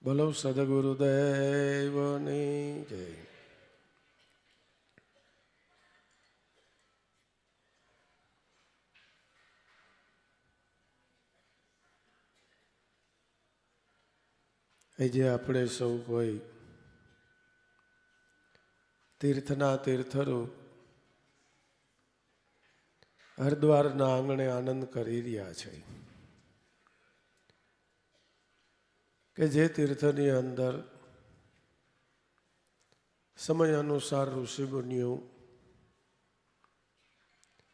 બોલો સદગુરુદેવની જય. આજે આપણે સૌ કોઈ તીર્થના તીર્થરૂપ હરદ્વારના આંગણે આનંદ કરી રહ્યા છે કે જે તીર્થની અંદર સમય અનુસાર ઋષિમુનિઓ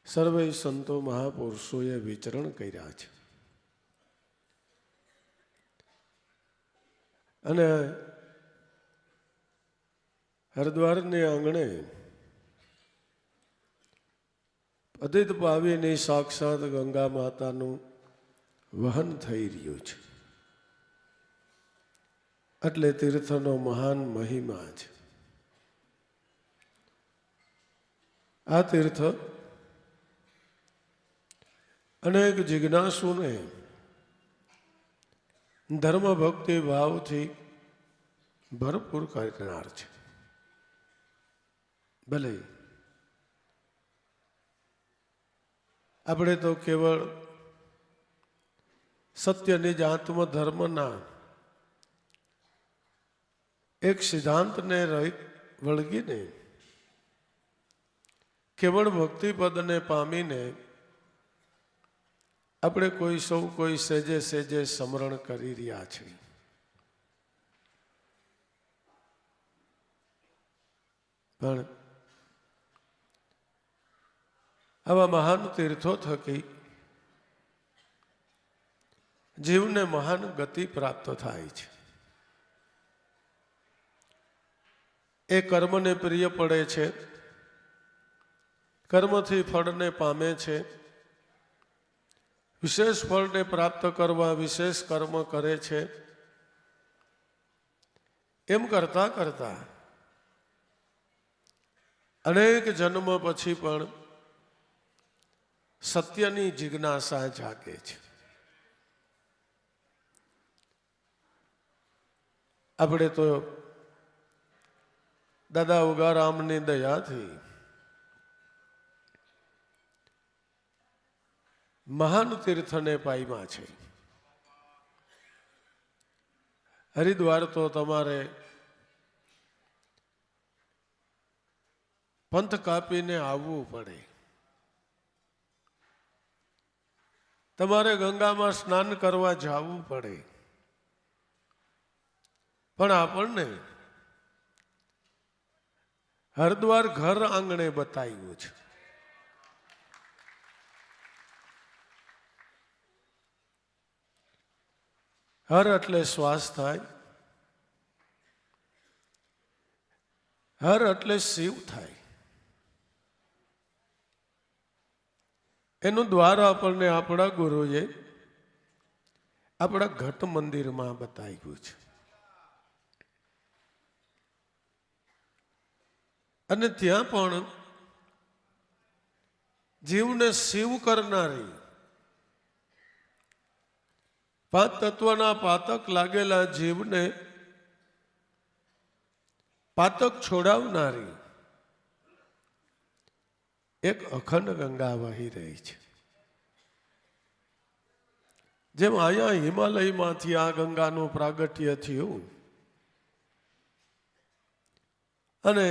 સર્વે સંતો મહાપુરુષોએ વિચરણ કર્યા છે. અને હરદ્વારને આંગણે પતિત પાવીની સાક્ષાત ગંગા માતાનું વહન થઈ રહ્યું છે. એટલે તીર્થનો મહાન મહિમા છે. આ તીર્થ અનેક જિજ્ઞાસુને ધર્મ ભક્તિ ભાવથી ભરપૂર કરનાર છે. ભલે આપણે તો કેવળ સત્યની જ આત્મધર્મના એક સિદ્ધાંતને વળગીને કેવળ ભક્તિપદને પામીને આપણે કોઈ સેજે સેજે સ્મરણ કરી રહ્યા છીએ. પણ આવા મહાન તીર્થો થકી જીવને મહાન ગતિ પ્રાપ્ત થાય છે. એ કર્મને પ્રિય પડે છે, કર્મથી ફળને પામે છે, વિશેષ ફળને પ્રાપ્ત કરવા વિશેષ કર્મ કરે છે. એમ કરતા કરતા અનેક જન્મ પછી પણ સત્યની જિજ્ઞાસા જાગે છે. આપણે તો દાદા ઉગારામની દયાથી મહાન તીર્થને પામ્યા છે. હરિદ્વાર તો તમારે પંથ કાપીને આવવું પડે. તમારે ગંગામાં સ્નાન કરવા જવું પડે. પણ આપણને હરદ્વાર ઘર આંગણે બતાવ્યું છે. હર એટલે શ્વાસ થાય, હર એટલે શિવ થાય. એનું દ્વાર આપણને આપણા ગુરુએ આપણા ઘટ મંદિરમાં બતાવ્યું છે. અને ત્યાં પણ જીવને શિવ કરનારી, પાંચ તત્વના પાતક લાગેલા જીવને પાતક છોડાવનારી એક અખંડ ગંગા વહી રહી છે. જેમ અહીંયા હિમાલયમાંથી આ ગંગાનું પ્રાગટ્ય થયું અને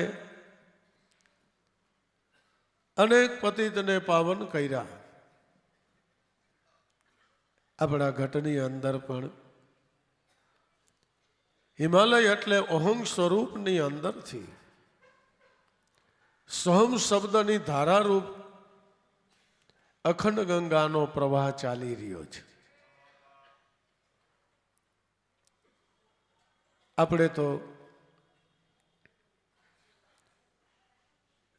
અનેક પતિતને પાવન કર્યા, આપણા ઘટની અંદર પણ હિમાલય એટલે અહંગ સ્વરૂપની અંદરથી સોહમ શબ્દની ધારારૂપ અખંડ ગંગાનો પ્રવાહ ચાલી રહ્યો છે. આપણે તો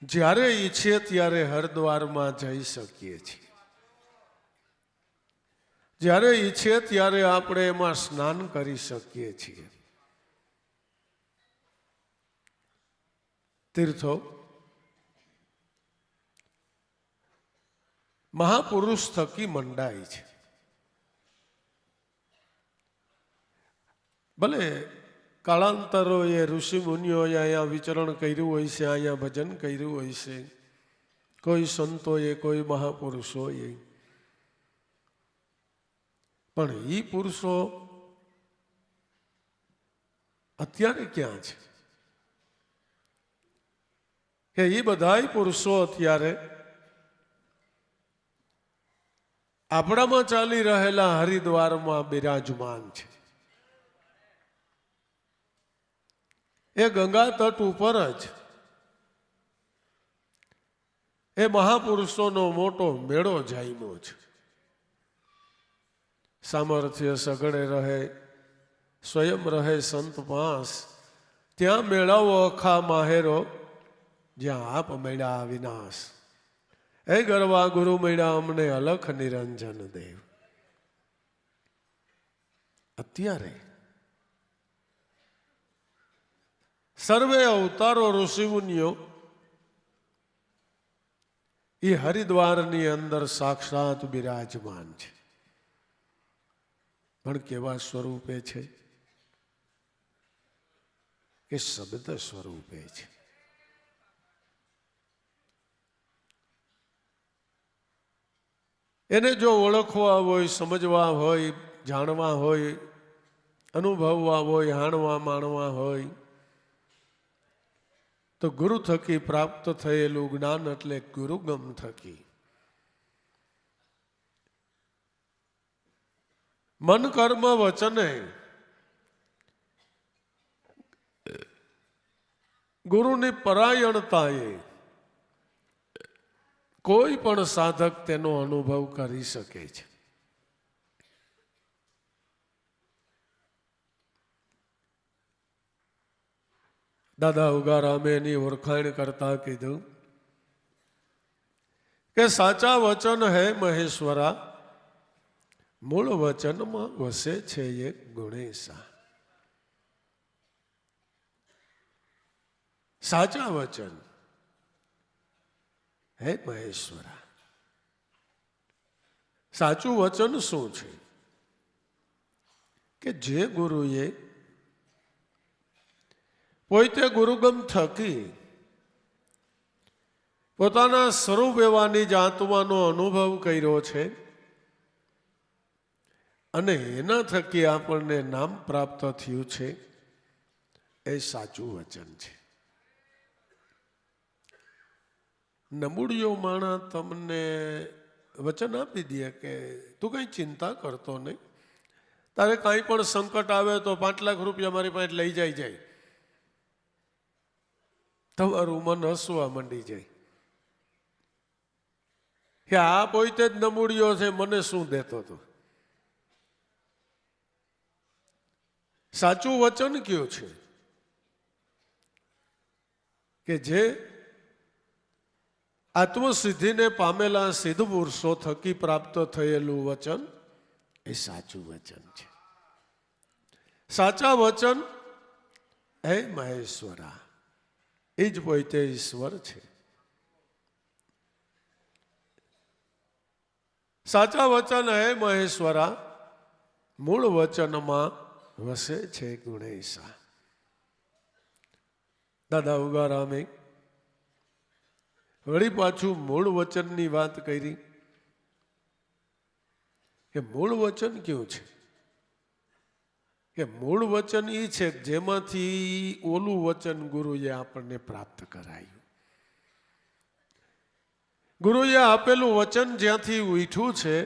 જ્યારે ઈચ્છીએ ત્યારે હરદ્વારમાં જઈ શકીએ છીએ. જ્યારે ઈચ્છીએ ત્યારે આપણે એમાં સ્નાન કરી શકીએ છીએ. તીર્થો મહાપુરુષ થકી મંડાય છે. ભલે કાળાંતરોએ ઋષિ મુનિઓએ અહીંયા વિચરણ કર્યું હોય છે, અહીંયા ભજન કર્યું હોય છે, કોઈ સંતોએ, કોઈ મહાપુરુષોએ, પણ એ પુરુષો અત્યારે ક્યાં છે? કે એ બધાય પુરુષો અત્યારે આપણામાં ચાલી રહેલા હરિદ્વારમાં બિરાજમાન છે. એ ગંગા તટ ઉપર જ એ મહાપુરુષોનો મોટો મેળો જામ્યો છે. સામર્થ્ય સઘળે રહે, સ્વયં રહે સંત પાસ, ત્યાં મેળાવો અખા માહેરો, જ્યાં આપ મળ્યા વિનાશ. હે ગરવા ગુરુ મળ્યા અમને અલખ નિરંજન દેવ. અત્યારે સર્વે અવતારો ઋષિમુનિઓ એ હરિદ્વારની અંદર સાક્ષાત બિરાજમાન છે. પણ કેવા સ્વરૂપે છે? કે શબ્દ સ્વરૂપે છે. એને જો ઓળખવા હોય, સમજવા હોય, જાણવા હોય, અનુભવવા હોય, હાણવા માણવા હોય, તો ગુરુ થકી પ્રાપ્ત થયેલું જ્ઞાન એટલે ગુરુગમ થકી. મન કર્મ વચને ગુરુની પરાયણતાએ કોઈ પણ સાધક તેનો અનુભવ કરી શકે છે. દાદા ઉગારામે એની ઓળખાણ કરતા કીધું કે સાચા વચન હે મહેશ્વરા, મૂળ વચનમાં વસે છે એક ગુણેશા. સાચા વચન હે મહેશ્વરા. સાચું વચન શું છે? કે જે ગુરુએ પોતે ગુરુગમ થકી પોતાના સ્વરૂપ એવાની જ આત્માનો અનુભવ કર્યો છે અને એના થકી આપણને નામ પ્રાપ્ત થયું છે, એ સાચું વચન છે. નબૂડિયો માણસ તમને વચન આપી દે કે તું કઈ ચિંતા કરતો નહીં, તારે કાંઈ પણ સંકટ આવે તો 5 લાખ રૂપિયા મારી પાસે લઈ જાય, તમારું મન હસવા માંડી જાય કે આ પોતે જ નબૂડિયો છે, મને શું દેતો હતો. સાચું વચન કયું છે? કે જે આત્મસિદ્ધિને પામેલા સિદ્ધ પુરુષો થકી પ્રાપ્ત થયેલું વચન, એ સાચું વચન છે. સાચા વચન હે મહેશ્વરા, એ જ પોતે ઈશ્વર છે. સાચા વચન હે મહેશ્વરા, મૂળ વચનમાં વસે છે ગુણેશા. દાદા ઉગારામે વળી પાછું મૂળ વચનની વાત કરી કે મૂળ વચન કેવું છે? કે મૂળ વચન એ છે જેમાંથી ઓલું વચન ગુરુએ આપણને પ્રાપ્ત કરાયું. ગુરુએ આપેલું વચન જ્યાંથી ઉઠ્યું છે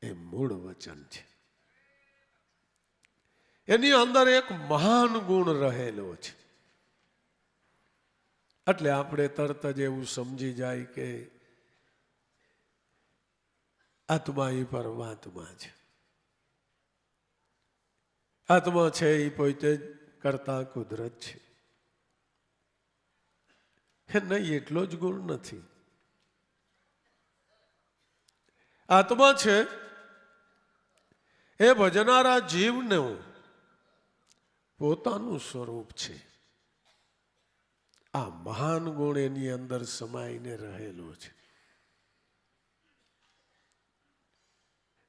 એ મૂળ વચન છે. એની અંદર એક મહાન ગુણ રહેલો છે. એટલે આપણે તરત જ એવું સમજી જાય કે આત્મા એ પરમાત્મા છે. આત્મા છે એ પોતે જ કરતા કુદરત છે. નહીં, એટલો જ ગુણ નથી. આત્મા છે એ ભજનારા જીવનું પોતાનું સ્વરૂપ છે. આ મહાન ગુણ એની અંદર સમાઈને રહેલો છે.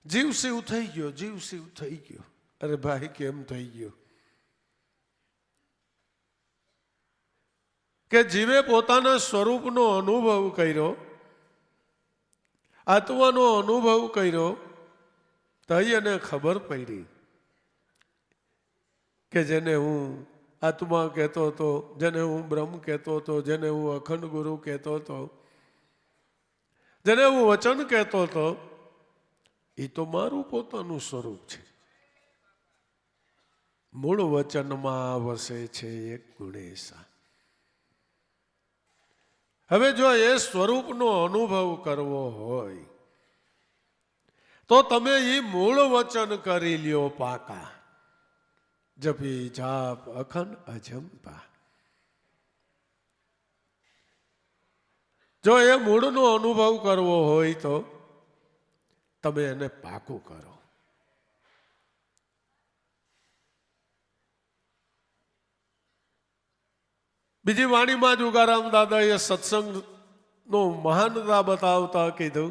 જીવ શિવ થઈ ગયો, જીવ શિવ થઈ ગયો. અરે ભાઈ કેમ થઈ ગયું? કે જીવે પોતાના સ્વરૂપનો અનુભવ કર્યો, આત્માનો અનુભવ કર્યો, તઈ એને ખબર પડી કે જેને હું આત્મા કહેતો હતો, જેને હું બ્રહ્મ કહેતો હતો, જેને હું અખંડ ગુરુ કહેતો હતો, જેને હું વચન કહેતો હતો, એ તો મારું પોતાનું સ્વરૂપ છે. મૂળ વચનમાં વસે છે એક ગુણેશા. હવે જો એ સ્વરૂપનો અનુભવ કરવો હોય તો તમે એ મૂળ વચન કરી લ્યો પાકા. જપી જાપ અખંડ અજંપા. જો એ મૂળનો અનુભવ કરવો હોય તો તમે એને પાકું કરો. બીજી વાણીમાં જ ઉગારામ દાદાએ સત્સંગનો મહાનતા બતાવતા કીધું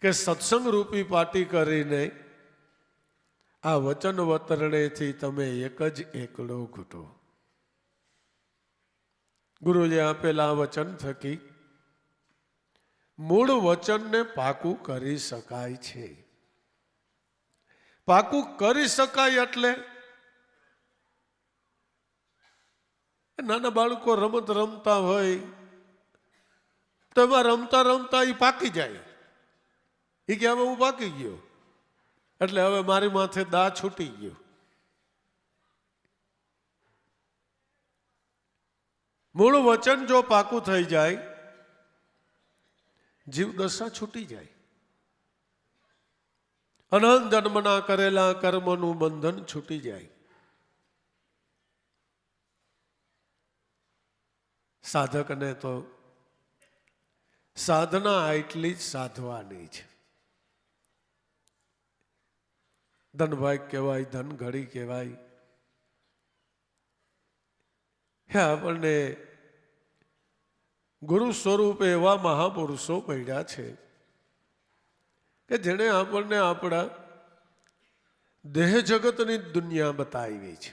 કે સત્સંગ રૂપી પાટી કરીને આ વચન વતરણેથી તમે એક જ એકડો ઘૂંટો. ગુરુએ આપેલા વચન થકી મૂળ વચનને પાકું કરી શકાય છે. પાકું કરી શકાય એટલે નાના બાળકો રમત રમતા હોય તો એમાં રમતા રમતા એ પાકી જાય. એ કે હવે હું પાકી ગયો એટલે હવે મારી માથે દા છૂટી ગયો. મૂળ વચન જો પાકું થઈ જાય, જીવ દશા છૂટી જાય. અનંત જન્મના કરેલા કર્મનું બંધન છૂટી જાય. સાધકને તો સાધના એટલી જ સાધવાની છે. ધનભાગ કહેવાય, ધન ઘડી કહેવાય. હે આપણને ગુરુ સ્વરૂપે એવા મહાપુરુષો મળ્યા છે કે જેણે આપણને આપણા દેહ જગતની દુનિયા બતાવી છે.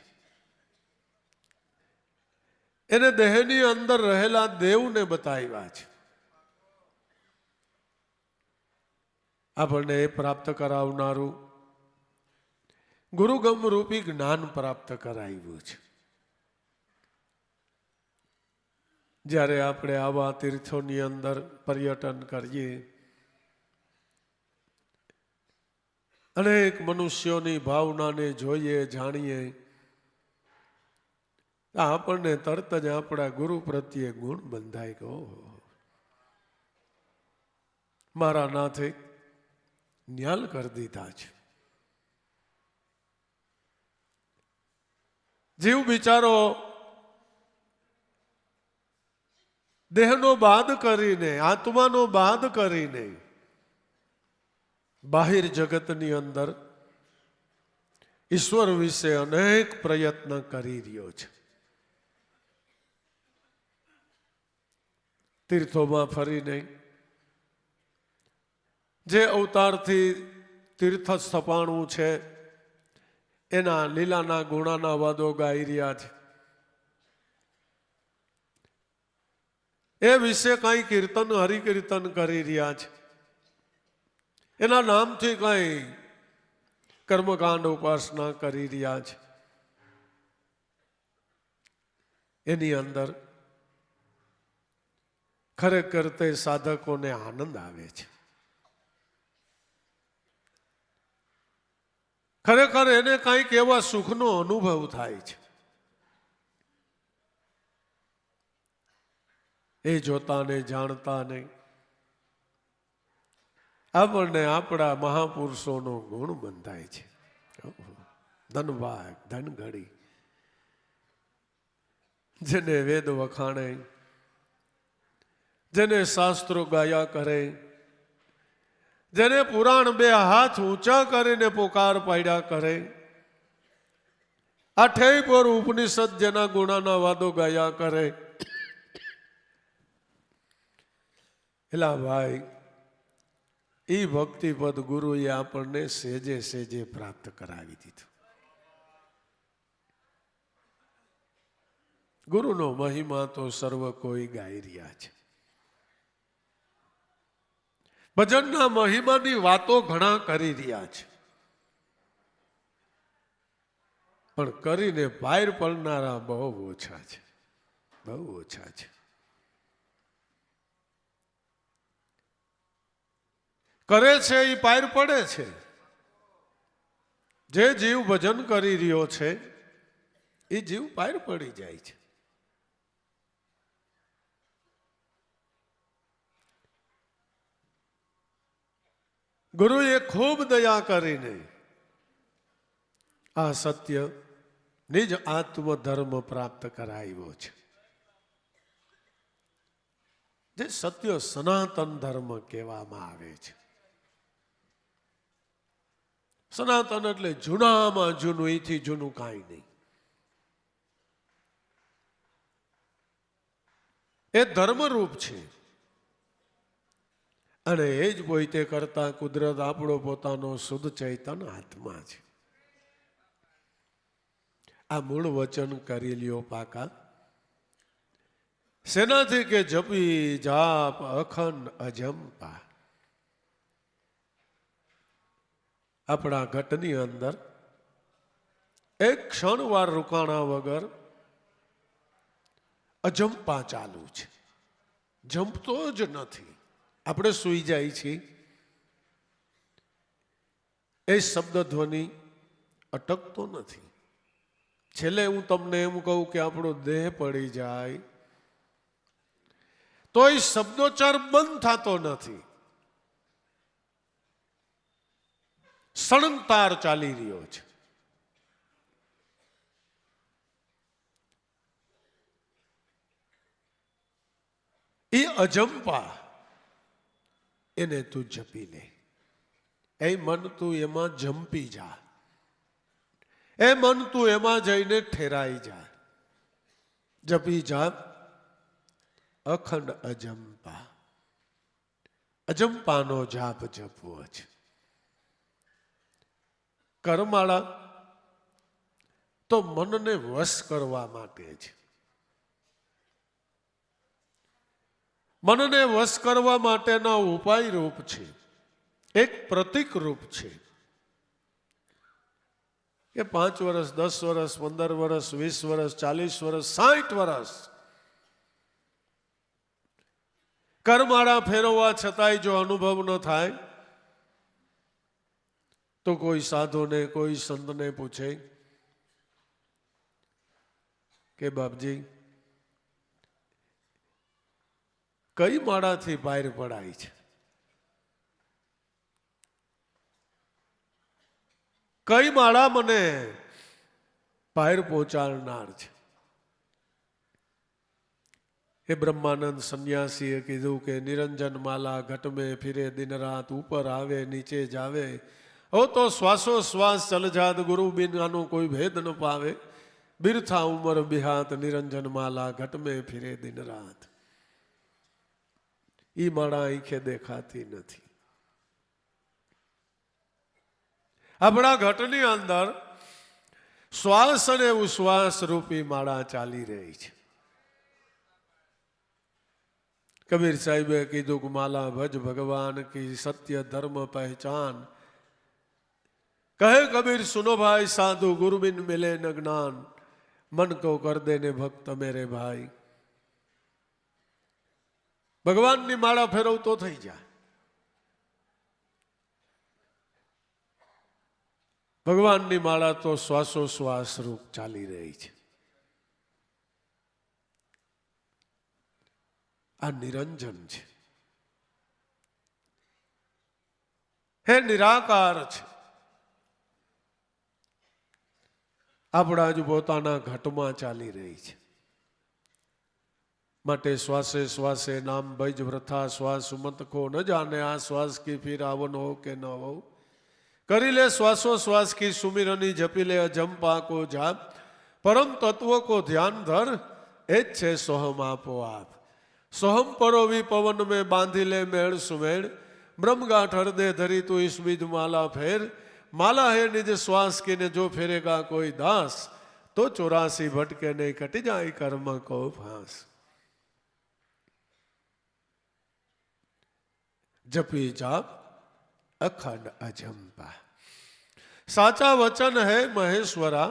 એને દેહની અંદર રહેલા દેવને બતાવ્યા છે. આપણને એ પ્રાપ્ત કરાવનારું ગુરુગમ રૂપી જ્ઞાન પ્રાપ્ત કરાવ્યું છે. જ્યારે આપણે આવા તીર્થોની અંદર પર્યટન કરીએ, અનેક મનુષ્યોની ભાવનાને જોઈએ, જાણીએ, આપણને તરત જ આપણા ગુરુ પ્રત્યે ગુણ બંધાય કે ઓહો, મારા નાથે ન્યાલ કરી દીધા છે. જીવ બિચારો દેહનો બાદ કરીને, આત્માનો બાદ કરીને બાહિર જગતની અંદર ઈશ્વર વિશે અનેક પ્રયત્ન કરી રહ્યો છે. તીર્થોમાં ફરીને જે અવતારથી તીર્થ સ્થપાણું છે એના લીલાના ગુણાના વાદો ગાઈ રહ્યા છે. એ વિશે કઈ કીર્તન હરિકીર્તન કરી રહ્યા છે. એના નામથી કઈ કર્મકાંડ ઉપાસના કરી રહ્યા છે. એની અંદર ખરેખર તે સાધકોને આનંદ આવે છે. ખરેખર એને કંઈક એવા સુખનો અનુભવ થાય છે. એ જોતા ને જાણતા નહીં આપણને આપણા મહાપુરુષોનો ગુણ બંધાય છે. ધનભાગ, ધનઘડી, જેને વેદ વખાણે, જેને શાસ્ત્રો ગાયા કરે, જેને પુરાણ બે હાથ ઊંચા કરીને પુકાર પાડ્યા કરે, આઠેય પર ઉપનિષદ જેના ગુણાના વાદો ગાયા કરે, એલા ભાઈ એ ભક્તિપદ ગુરુએ આપણને સેજે સેજે પ્રાપ્ત કરાવી દીધું. ગુરુનો મહિમા તો સર્વ કોઈ ગાઈ રહ્યા છે. ભજનના મહિમાની વાતો ઘણા કરી રહ્યા છે, પણ કરીને બહાર પડનારા બહુ ઓછા છે, બહુ ઓછા છે. કરે છે એ પાર પડે છે. જે જીવ ભજન કરી રહ્યો છે એ જીવ પાર પડી જાય છે. ગુરુએ ખૂબ દયા કરીને આ સત્ય નિજ આત્મધર્મ પ્રાપ્ત કરાવ્યો છે, જે સત્ય સનાતન ધર્મ કહેવામાં આવે છે. સનાતન એટલે જૂનામાં જૂનું, એથી જૂનું કાંઈ નહીં. એ ધર્મરૂપ છે અને એ જ પોતે કરતા કુદરત આપણો પોતાનો શુદ્ધ ચૈતન આત્મા છે. આ મૂળ વચન કરી લ્યો પાકા. શેનાથી કે જપી જાપ અખંડ અજંપા. આપણા ઘટની અંદર એક ક્ષણવાર રૂકાણા વગર અજંપા ચાલુ છે, જંપતો જ નથી. આપણે સૂઈ જાય છીએ, એ શબ્દ ધ્વનિ અટકતો નથી. છેલ્લે હું તમને એમ કહું કે આપણો દેહ પડી જાય તો એ શબ્દોચ્ચાર બંધ થતો નથી, સળંગતાર ચાલી રહ્યો છે. એ અજંપા એને તું જપી લે. એ મન તું એમાં જંપી જા, એ મન તું એમાં જઈને ઠેરાઈ જા. જપી જા અખંડ અજંપા. અજંપાનો જાપ જપવો છે. કરમાળા તો મનને વશ કરવા માટે છે. મનને વશ કરવા માટેના ઉપાય રૂપ છે, એક પ્રતીક રૂપ છે. કે 5 વર્ષ, 10 વર્ષ, 15 વર્ષ, 20 વર્ષ, 40 વર્ષ, 60 વર્ષ કરમાળા ફેરવવા છતાંય જો અનુભવ ન થાય તો કોઈ સાધુને, કોઈ સંતને પૂછે કે બાપજી કઈ માળાથી બહાર પડાય છે, કઈ માળા મને બહાર પહોંચાડનાર છે. એ બ્રહ્માનંદ સંન્યાસીએ કીધું કે નિરંજન માલા ઘટ में फिरे दिन रात, ऊपर आवे नीचे जावे, हो तो श्वासो श्वास चल जात, गुरु बिन आनो कोई भेद न पावे, बिरथा उमर बिहात, निरंजन माला घट में फिरे दिन रात. ई माळा आंखे देखाती નથી. આપણા ઘટની અંદર શ્વાસ અને ઉશ્વાસ રૂપી માળા ચાલી રહી છે. કબીર સાહેબે કીધું કે માલા ભજ ભગવાન की सत्य धर्म पहचान. कहे कबीर सुनो भाई साधु गुरु बिन मिले न ज्ञान, मन को कर देने भक्त मेरे भाई. ભગવાનની માળા ફેરવતો થઈ જાય. ભગવાનની માળા તો શ્વાસોશ્વાસ રૂપ ચાલી રહી છે. આ નિરંજન છે, હે નિરાકાર છે. આપણા જ પોતાના ઘટમાં ચાલી રહી છે. માટે શ્વાસે શ્વાસે નામ ભજ વ્રથા શ્વાસ મત को न जाने आ श्वास की फिर आवन हो के न हो. करी ले श्वासो श्वास की सुमिरनी, जपी ले अजंपा को जाप, परम तत्व को ध्यान धर, एज छे सोहम आपो आप. सोहम परोवी पवन में बांधी ले मेड़ सुमेड़, ब्रह्मगांठ हृदय धरी तू इस विध माला फेर, माला है निज श्वास की ने जो फेरेगा कोई दास, तो 84 भटके नहीं कट जाए कर्म को फांस। जपी जाप अखंड अजंपा, साचा वचन है महेश्वरा,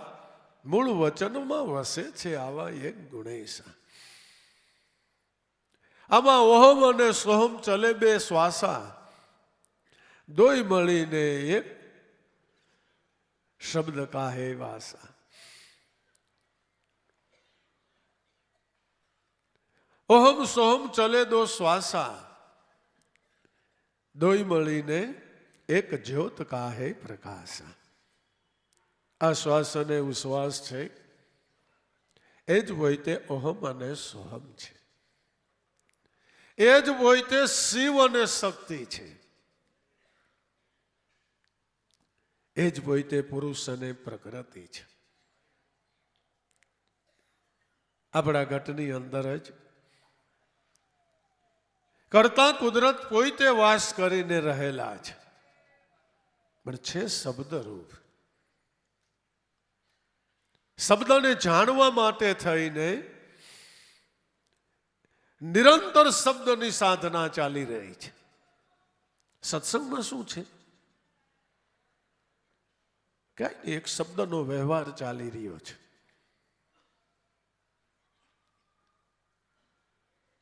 मूल वचन में वसे छे आवा एक गुणेशा। आमा ओहम अने सोहम चले बे श्वासा, दोई मळीने एक शब्द का है वासा। ओहम सोहम चले दो श्वासा, दोई मळीने एक ज्योत का है प्रकाशा। आ श्वास अने उश्वास छे ए ज होय ते ओहम अने सोहम छे, ए ज होय ते शिव अने शक्ति छे, ए ज होय ते पुरुष अने प्रकृति छे। आपड़ा घटनी अंदर ज करता कुदरत पोते वास करीने रहेला छे, पण छे शब्द रूप। शब्द ने जाणवा माटे थईने निरंतर शब्दनी साधना चाली रही छे। सत्संगमां शुं छे? काई नहीं, एक शब्दनो व्यवहार चाली रह्यो छे।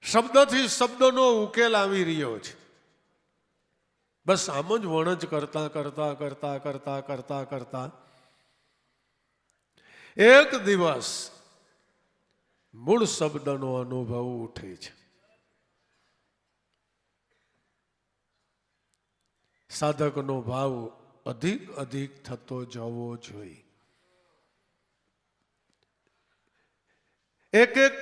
शब्दथी शब्दनो उकेल आवी रह्यो छे। बस आम ज वणज करता करता करता करता करता करता एक दिवस मूળ શબ્દનો અનુભવ ઉઠે છે। સાધકનો ભાવ અધિક અધિક થતો જવો જોઈએ। એક એક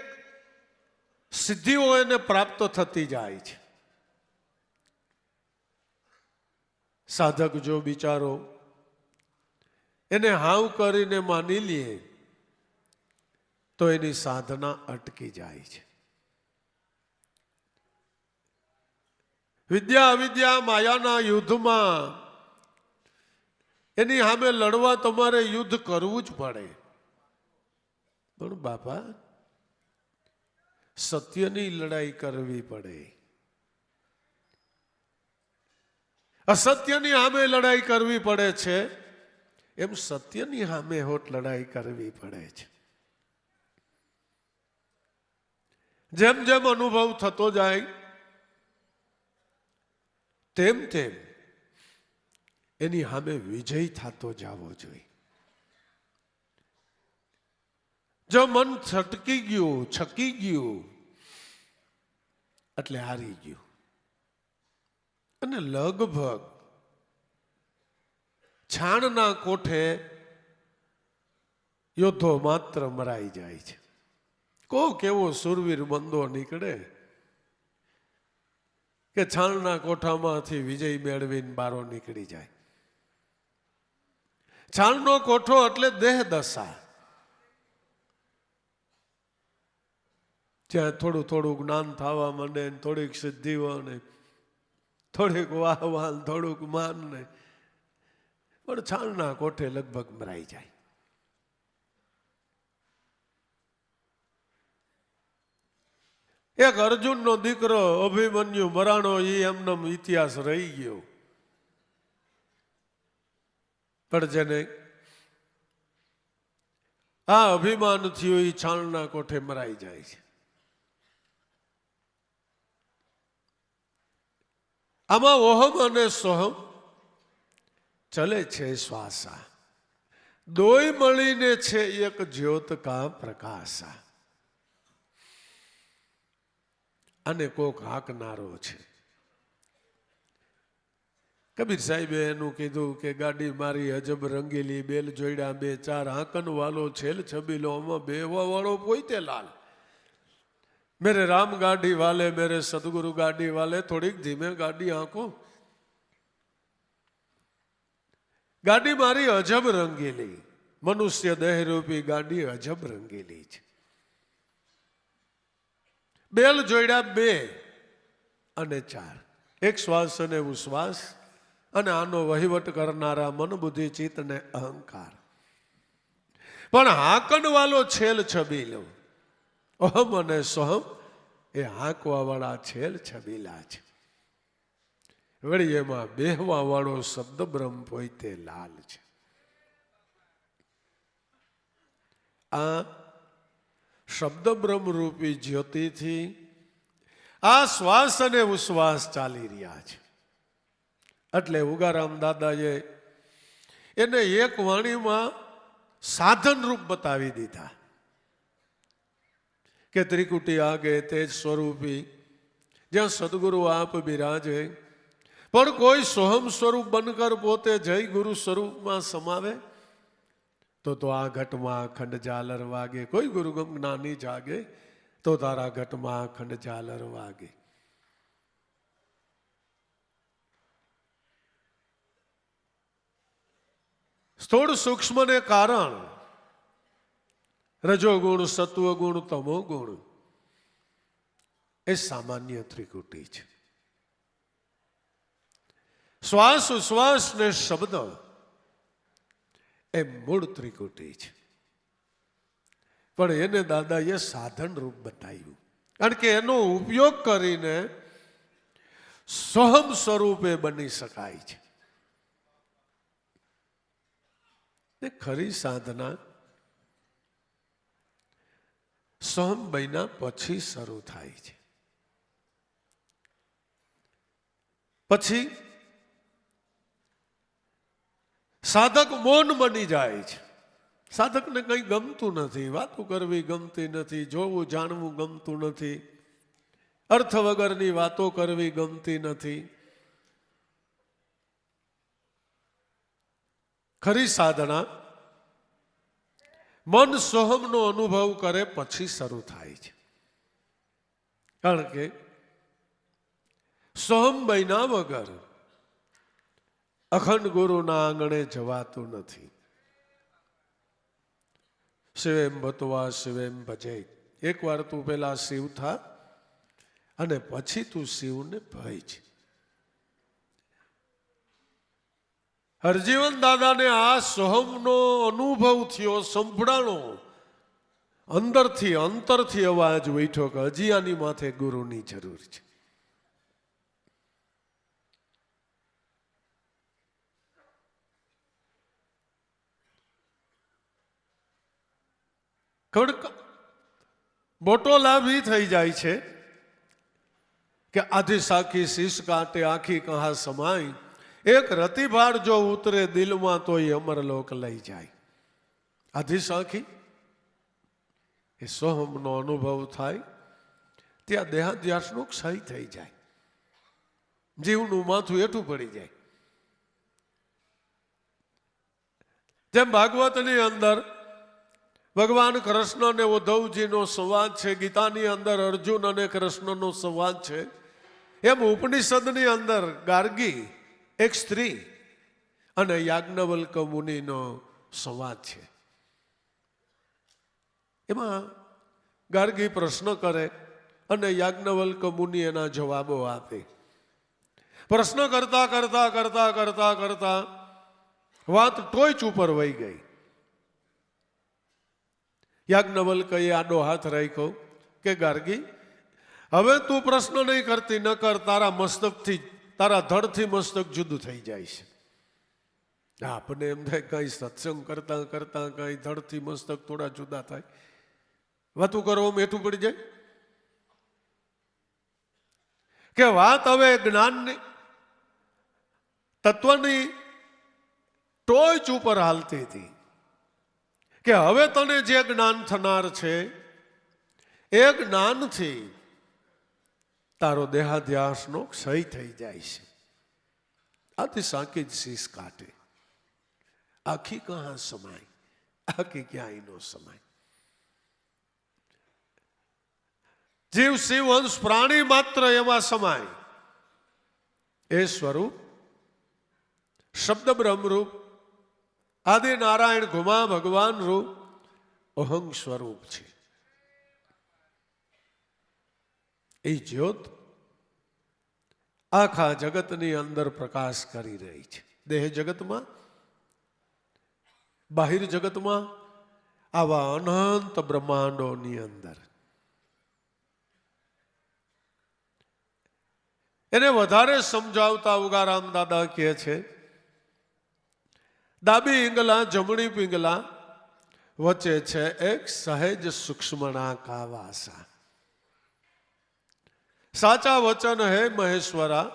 સિદ્ધિઓ એને પ્રાપ્ત થતી જાય છે। સાધક જો બિચારો એને હાવ કરીને માની લે તો એની સાધના અટકી જાય છે। વિદ્યા અવિદ્યા માયાના યુદ્ધમાં એની સામે લડવા તમારે યુદ્ધ કરવું જ પડે, પણ બાપા સત્યની લડાઈ કરવી પડે। અસત્યની સામે લડાઈ કરવી પડે છે, એમ સત્યની સામે હોટ લડાઈ કરવી પડે છે। જેમ જેમ અનુભવ થતો જાય તેમ તેમ એની સામે વિજય થતો જવો જોઈએ। જો મન છટકી ગયું, છકી ગયું એટલે હારી ગયું, અને લગભગ છાણના કોઠે યોદ્ધો માત્ર મરાઈ જાય છે। કોક એવો સુરવીર બંદો નીકળે કે છાણના કોઠામાંથી વિજય મેળવીને બારો નીકળી જાય। છાણનો કોઠો એટલે દેહ દશા, જ્યાં થોડું થોડું જ્ઞાન થવા માંડે, થોડીક સિદ્ધિઓ ને થોડીક વાહવાન, થોડુંક માન ને, પણ છાણના કોઠે લગભગ મરાઈ જાય। એક અર્જુનનો દીકરો અભિમન્યુ મરાણો, એ એમનો ઇતિહાસ રહી ગયો, પણ જેને આ અભિમાન થયું એ છાણના કોઠે મરાઈ જાય છે। આમાં ઓહમ અને સોહમ ચલે છે શ્વાસા, દોય મળીને છે એક જ્યોત કા પ્રકાશા। અને કોક હાંકનારો છે। કબીર સાહેબે એનું કીધું કે ગાડી મારી અજબ રંગીલી, બેલ જોડ્યા બે ચાર, હાંકન વાલો છેલ છબીલો, આમાં બેહવા વાળો પોતે લાલ। मेरे राम गाड़ी वाले, मेरे सदगुरु गाड़ी वाले, थोड़ी धीमे गाड़ी आंको। गाड़ी मारी अजब रंगीली, मनुष्य देह रूपी गाड़ी अजब रंगीली छे। बेल जोड़ा बे अने चार, એક શ્વાસ અને ઉશ્વાસ, અને આનો વહીવટ કરનારા મન બુદ્ધિ ચિત્ત ને અહંકાર. પણ હાંકણવાળો છેલ છબીલો, અહમ અને સોહમ એ હાંકવા વાળા છેલ છબીલા છે. વળી એમાં બેહવા વાળો શબ્દ બ્રહ્મ હોય તે લાલ છે. આ શબ્દ બ્રહ્મ રૂપી જ્યોતિથી આ શ્વાસ અને ઉશ્વાસ ચાલી રહ્યા છે. એટલે ઉગારામ દાદાએ એને એક વાણીમાં સાધન રૂપ બતાવી દીધા કે ત્રિકુટી આગે તેજ સ્વરૂપી જ્યાં સદગુરુ આપ બિરાજે, પણ કોઈ સોહમ સ્વરૂપ બનકર પોતે જય ગુરુ સ્વરૂપમાં સમાવે તો આ ઘટમાં અખંડ ઝાલર વાગે. કોઈ ગુરુગમ જ્ઞાની જાગે તો તારા ઘટમાં અખંડ ઝાલર વાગે. સ્થૂળ સૂક્ષ્મ ને કારણ રજોગુણ, સત્વગુણ, તમોગુણ એ સામાન્ય ત્રિકુટી છે. શ્વાસ ઉશ્વાસ ને શબ્દ એ મૂળ ત્રિકુટી છે. પણ એને દાદાએ સાધન રૂપ બતાવ્યું, કારણ કે એનો ઉપયોગ કરીને સોહમ સ્વરૂપે બની શકાય છે. ને ખરી સાધના સોહમ બન્યા પછી શરૂ થાય છે. પછી સાધક મૌન બની જાય છે. સાધકને કંઈ ગમતું નથી, વાતો કરવી ગમતી નથી, જોવું જાણવું ગમતું નથી, અર્થ વગરની વાતો કરવી ગમતી નથી. ખરી સાધના મન સોહમનો અનુભવ કરે પછી શરૂ થાય છે. કારણ કે સોહમ બન્યા વગર અખંડ ગુરુના આંગણે જવાતું નથી. શિવેમ ભતવા શિવેમ ભજે. એકવાર તું પેલા શિવ થા અને પછી તું શિવને ભજ. હરજીવન દાદાને આ સોહમનો અનુભવ થયો, સંભળાણો, અંદરથી અંતરથી અવાજ ઉઠ્યો કે હજી આની માથે ગુરુની જરૂર છે. મોટો લાભ એ થઈ જાય છે કે આધી સાખી શીશ કાંટે આખી કહા સમાય. એક રતિભાર જો ઉતરે દિલમાં તો એ અમરલોક લઈ જાય. આધી સાખી એ સોહમનો અનુભવ થાય ત્યાં દેહાધ્યાસનો ક્ષય થઈ જાય, જીવનું માથું હેઠું પડી જાય. જેમ ભાગવતની અંદર ભગવાન કૃષ્ણ અને ઉદ્ધવજીનો સંવાદ છે, ગીતાની અંદર અર્જુન અને કૃષ્ણનો સંવાદ છે, એમ ઉપનિષદની અંદર ગાર્ગી એક સ્ત્રી અને યાજ્ઞવલ્ક મુનિનો સંવાદ છે. એમાં ગાર્ગી પ્રશ્ન કરે અને યાજ્ઞવલ્ક મુનિ એના જવાબો આપે. પ્રશ્ન કરતા કરતા કરતા કરતા કરતા વાત ટોચ ઉપર વહી ગઈ. યાજ્ઞવલ્કએ આડો હાથ રાખ્યો કે ગાર્ગી, હવે તું પ્રશ્ન નહીં કરતી, ન કર, તારા મસ્તકથી, તારા ધડથી મસ્તક જુદું થઈ જાય છે. આપણે એમ થાય કઈ સત્સંગ કરતા કરતા કઈ ધડથી મસ્તક થોડા જુદા થાય, વાતું કરો મેઠું પડી જાય. કે વાત હવે જ્ઞાનની તત્વની ટોચ ઉપર હાલતી હતી કે હવે તને જે જ્ઞાન થનાર છે એ જ્ઞાનથી તારો દેહાધ્યાસનો ક્ષય થઈ જાય છે. આથી સાકી જ શીશ કાઢે, આખી કહા સમાય, આખી ક્યાંય નો સમાય. જીવ શિવ અંશ પ્રાણી માત્ર એમાં સમાય. એ સ્વરૂપ શબ્દ બ્રહ્મરૂપ આદિ નારાયણ ઘુમા ભગવાન રૂપ અહં સ્વરૂપ છે. એ જ્યોત આખા જગતની અંદર પ્રકાશ કરી રહી છે. દેહ જગતમાં, બાહિર જગતમાં, આવા અનંત બ્રહ્માંડોની અંદર. એને વધારે સમજાવતા ઉગારામ દાદા કહે છે, ડાબી પિંગલા જમણી પિંગલા વચ્ચે છે એક સહેજ સૂક્ષ્મણા કા વાસા. સાચા વચન હે મહેશ્વરા,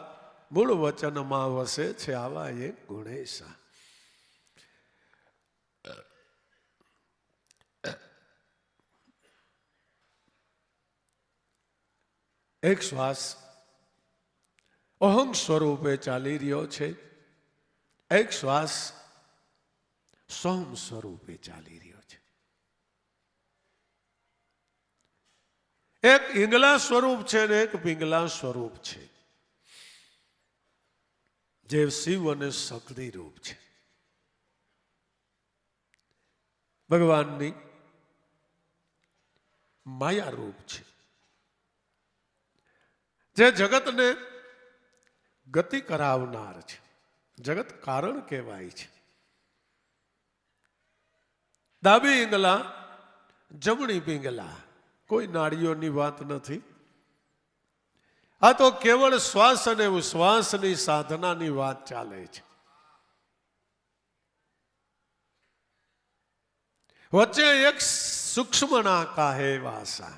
મૂળ વચનમાં વસે છે આવા એક ગુણેશા. એક શ્વાસ અહં સ્વરૂપે ચાલી રહ્યો છે, એક શ્વાસ સોમ સ્વરૂપે ચાલી રહ્યો છે. એક ઈંગલા સ્વરૂપ છે ને એક પિંગલા સ્વરૂપ છે, જે શિવ અને શક્તિ રૂપ છે. ભગવાનની માયા રૂપ છે, જે જગતને ગતિ કરાવનાર છે. જગત કારણ કહેવાય છે. ડાબી પિંગલા જમણી પિંગલા, કોઈ નાડીઓની વાત નથી. આ તો કેવળ શ્વાસ અને ઉશ્વાસની સાધનાની વાત ચાલે છે. વચ્ચે એક સૂક્ષ્મના કાહે વાસા,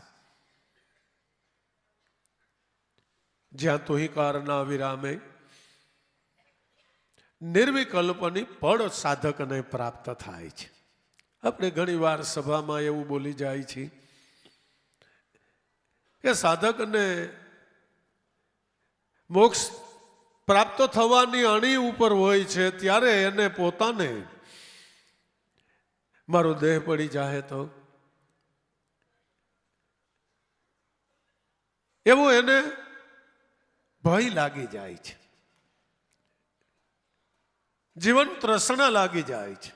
જ્યાં તુહિકારના વિરામે નિર્વિકલ્પની પળ સાધકને પ્રાપ્ત થાય છે. આપણે ઘણી વાર સભામાં એવું બોલી જાય છે કે સાધકને મોક્ષ પ્રાપ્ત થવાની અણી ઉપર હોય છે, ત્યારે એને પોતાને મારો દેહ પડી જાય તો એવું એને ભય લાગી જાય છે, જીવન તૃષ્ણા લાગી જાય છે.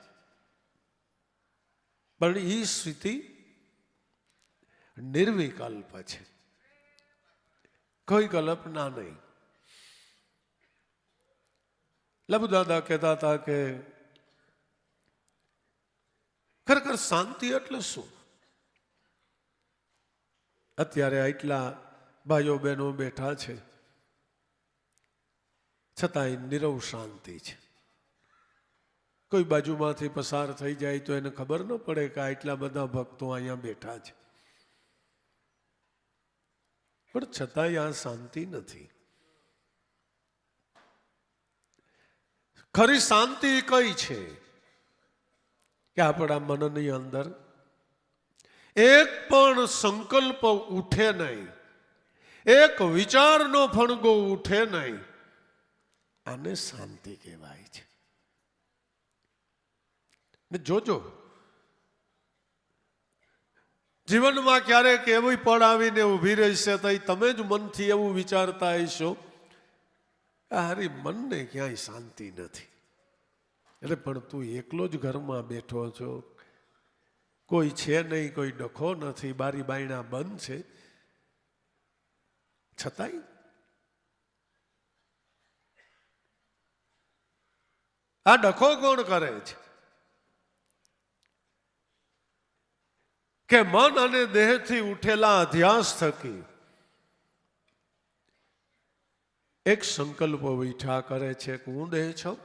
પણ એ સ્થિતિ નિર્વિકલ્પ છે, કોઈ કલ્પના નહીં. લબુદાદા કહેતા હતા કે ખરેખર શાંતિ એટલે શું? અત્યારે આટલા ભાઈઓ બહેનો બેઠા છે, છતાંય નીરવ શાંતિ છે. કોઈ બાજુમાંથી પસાર થઈ જાય તો એને ખબર ન પડે કે આટલા બધા ભક્તો અહીંયા બેઠા છે, પણ છતાંય આ શાંતિ નથી. ખરી શાંતિ કઈ છે કે આપણા મનની અંદર એક પણ સંકલ્પ ઉઠે નહીં, એક વિચારનો ફણગો ઉઠે નહીં. આને શાંતિ કહેવાય છે. ને જોજો, જીવનમાં ક્યારેક એવી પળ આવીને ઊભી રહેશે તો તમે જ મનથી એવું વિચારતા હશો, હારી મનને ક્યાંય શાંતિ નથી. એટલે પણ તું એકલો જ ઘરમાં બેઠો છો, કોઈ છે નહીં, કોઈ ડખો નથી, બારી બાયણા બંધ છે, છતાંય આ ડખો કોણ કરે છે? કે મન અને દેહથી ઉઠેલા અધ્યાસ થકી એક સંકલ્પ વિઠા કરે છે કે હું દેહ છું,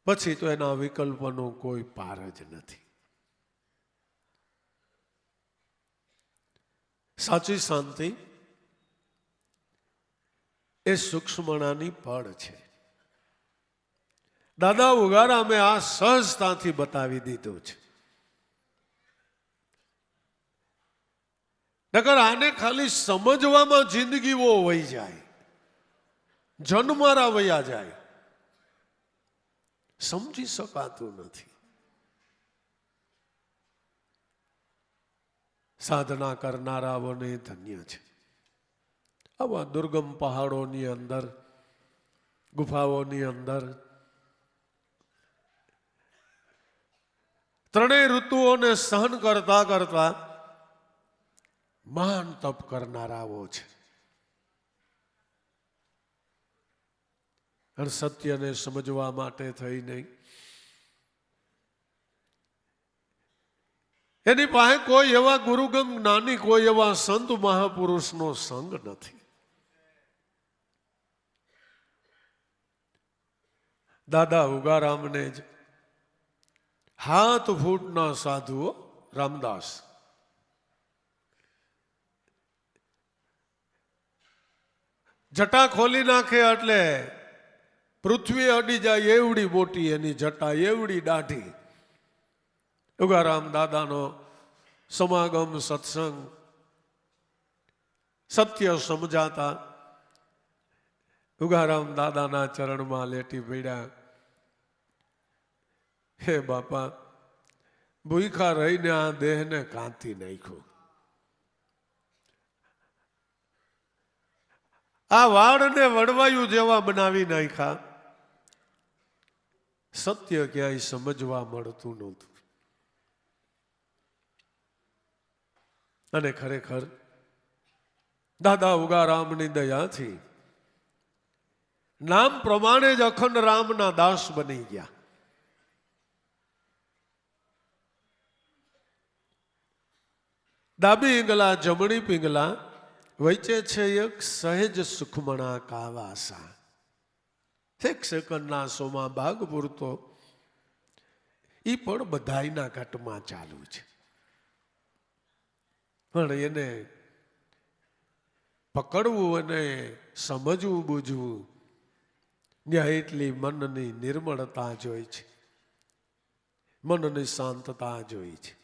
પછી તો એના વિકલ્પનો કોઈ પાર જ નથી. સાચી શાંતિ એ સૂક્ષ્મણાની પળ છે. દાદા ઉગારા મેં આ સહજતાથી બતાવી દીધું છે. નકર આને ખાલી સમજવામાં જિંદગીઓ વહી જાય, જન્મારા વયા જાય, સમજી શકાતું નથી. સાધના કરનારાઓને ધન્ય છે. આવા દુર્ગમ પહાડોની અંદર, ગુફાઓની અંદર, ત્રણેય ઋતુઓને સહન કરતા કરતા મહાન તપ કરનારાઓ છે. અને સત્યને સમજવા માટે થઈ નહીં. એની પાસે કોઈ એવા ગુરુગમ જ્ઞાની, કોઈ એવા સંત મહાપુરુષનો સંગ નથી. દાદા ઉગારામને જ 7 ફૂટના સાધુઓ રામદાસ જટા ખોલી નાખે એટલે પૃથ્વી અડી જાય એવડી મોટી એની જટા, એવડી દાઢી. ઉગારામ દાદાનો સમાગમ, સત્સંગ, સત્ય સમજાતા ઉગારામ દાદાના ચરણમાં લેટી પડ્યા. હે બાપા, ભૂખા રહીને આ દેહને કાંતી નાખ્યો. આ વાળને વડવાયું જેવા બનાવી નાખ્યા. સત્ય ક્યાંય સમજવા મળતું નહોતું. અને ખરેખર દાદા ઉગારામની દયાથી નામ પ્રમાણે જ અખંડ રામના દાસ બની ગયા. ડાબી પિંગલા જમણી પિંગલા વચ્ચે છે એક સહેજ સુખમણા કાવાસા. 1 સેકન્ડના સોમાં ભાગ પૂરતો એ પણ બધાયના ઘટમાં ચાલુ છે. પણ એને પકડવું અને સમજવું બૂझવું ત્યાં એટલી મનની નિર્મળતા જોઈ છે, મનની શાંતતા જોઈ છે.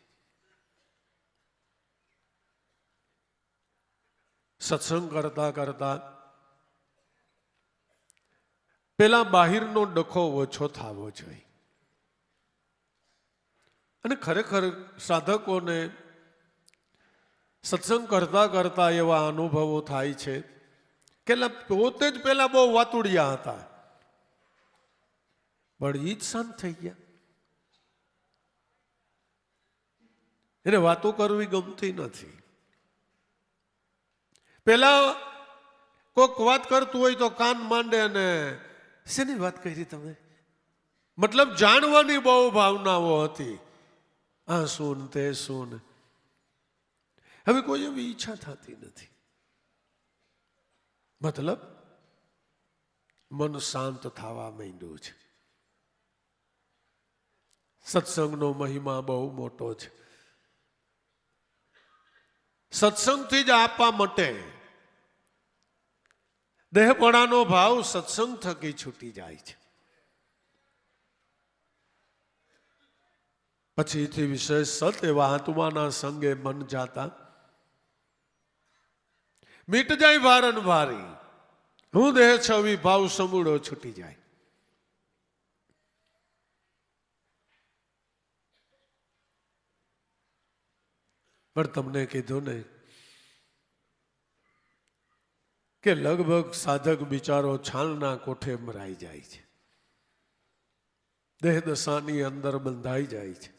સત્સંગ કરતા કરતા પેલા બાહિરનો ડખો ઓછો થવો જોઈએ. અને ખરેખર સાધકોને સત્સંગ કરતા કરતા એવા અનુભવો થાય છે કે પોતે જ પેલા બહુ વાતુડિયા હતા, પણ ઈ જ શાંત થઈ ગયા. એને વાતો કરવી ગમતી નથી. પેલા કોઈક વાત કરતું હોય તો કાન માંડે અને શેની વાત કરી તમે, મતલબ જાણવાની બહુ ભાવનાઓ હતી. આ શું તે શું. હવે કોઈ એવી ઈચ્છા થતી નથી. મતલબ મન શાંત થવા માંડ્યું છે. સત્સંગનો મહિમા બહુ મોટો છે. સત્સંગથી જ આપવા માટે દેહપણાનો ભાવ સત્સંગ થકી છૂટી જાય છે. પછીથી વિશેષ સત એવા આત્માના સંગે મન જાતા મીટ જાય ભારણ ભારી. હું દેહ છવી ભાવ સમૂળો છૂટી જાય. પણ તમને કીધું ને કે લગભગ સાધક બિચારો છાલના કોઠે મરાઈ જાય છે, દેહ દશાની અંદર બંધાઈ જાય છે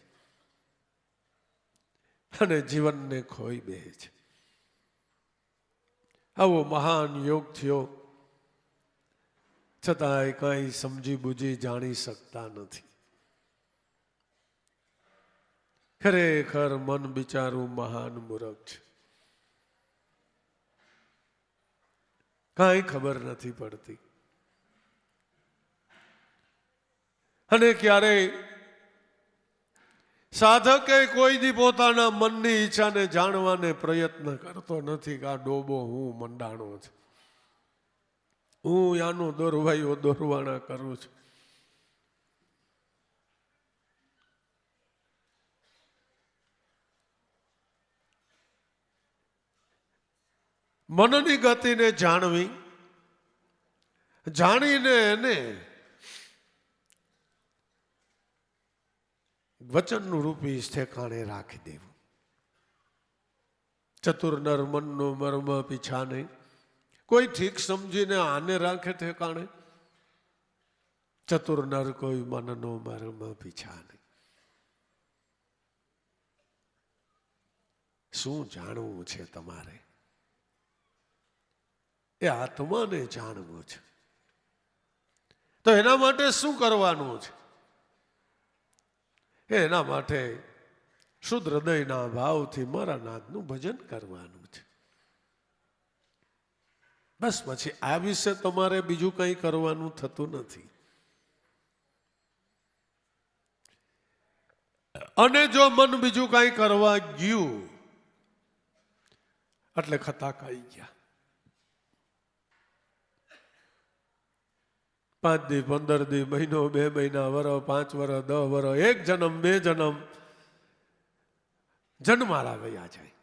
અને જીવનને ખોઈ બે છે. આવો મહાન યોગ થયો, છતાંય કઈ સમજી બુજી જાણી શકતા નથી. ખરેખર મન બિચારું મહાન મૂરખ છે. કાંઈ ખબર નથી પડતી. અને ક્યારેય સાધકે કોઈ દી પોતાના મનની ઈચ્છાને જાણવાને પ્રયત્ન કરતો નથી કે આ ડોબો હું મંડાણો છે, હું યાનો દોરવાયો દોરવાના કરું છું. મનની ગતિને જાણવી, જાણીને એને વચનનું રૂપી ઠેકાણે રાખી દેવું. ચતુર નર મનનો મર્મ પીછાને. કોઈ ઠીક સમજીને આને રાખે ઠેકાણે, ચતુર નર કોઈ મનનો મર્મ પીછાને. શું જાણવું છે તમારે? એ આત્માને જાણવું છે. તો એના માટે શું કરવાનું છે? એના માટે શુદ્ધ હૃદયના ભાવથી મારા નાથનું ભજન કરવાનું છે. બસ પછી આ વિશે તમારે બીજું કંઈ કરવાનું થતું નથી. અને જો મન બીજું કંઈ કરવા ગયું એટલે ખતા ખાઈ ગયા. 5 દી 15 દી મહિનો 2 મહિના વરસ 5 વરસ 10 વરસ 1 જન્મ 2 જન્મ જન્મારા ગયા જાય.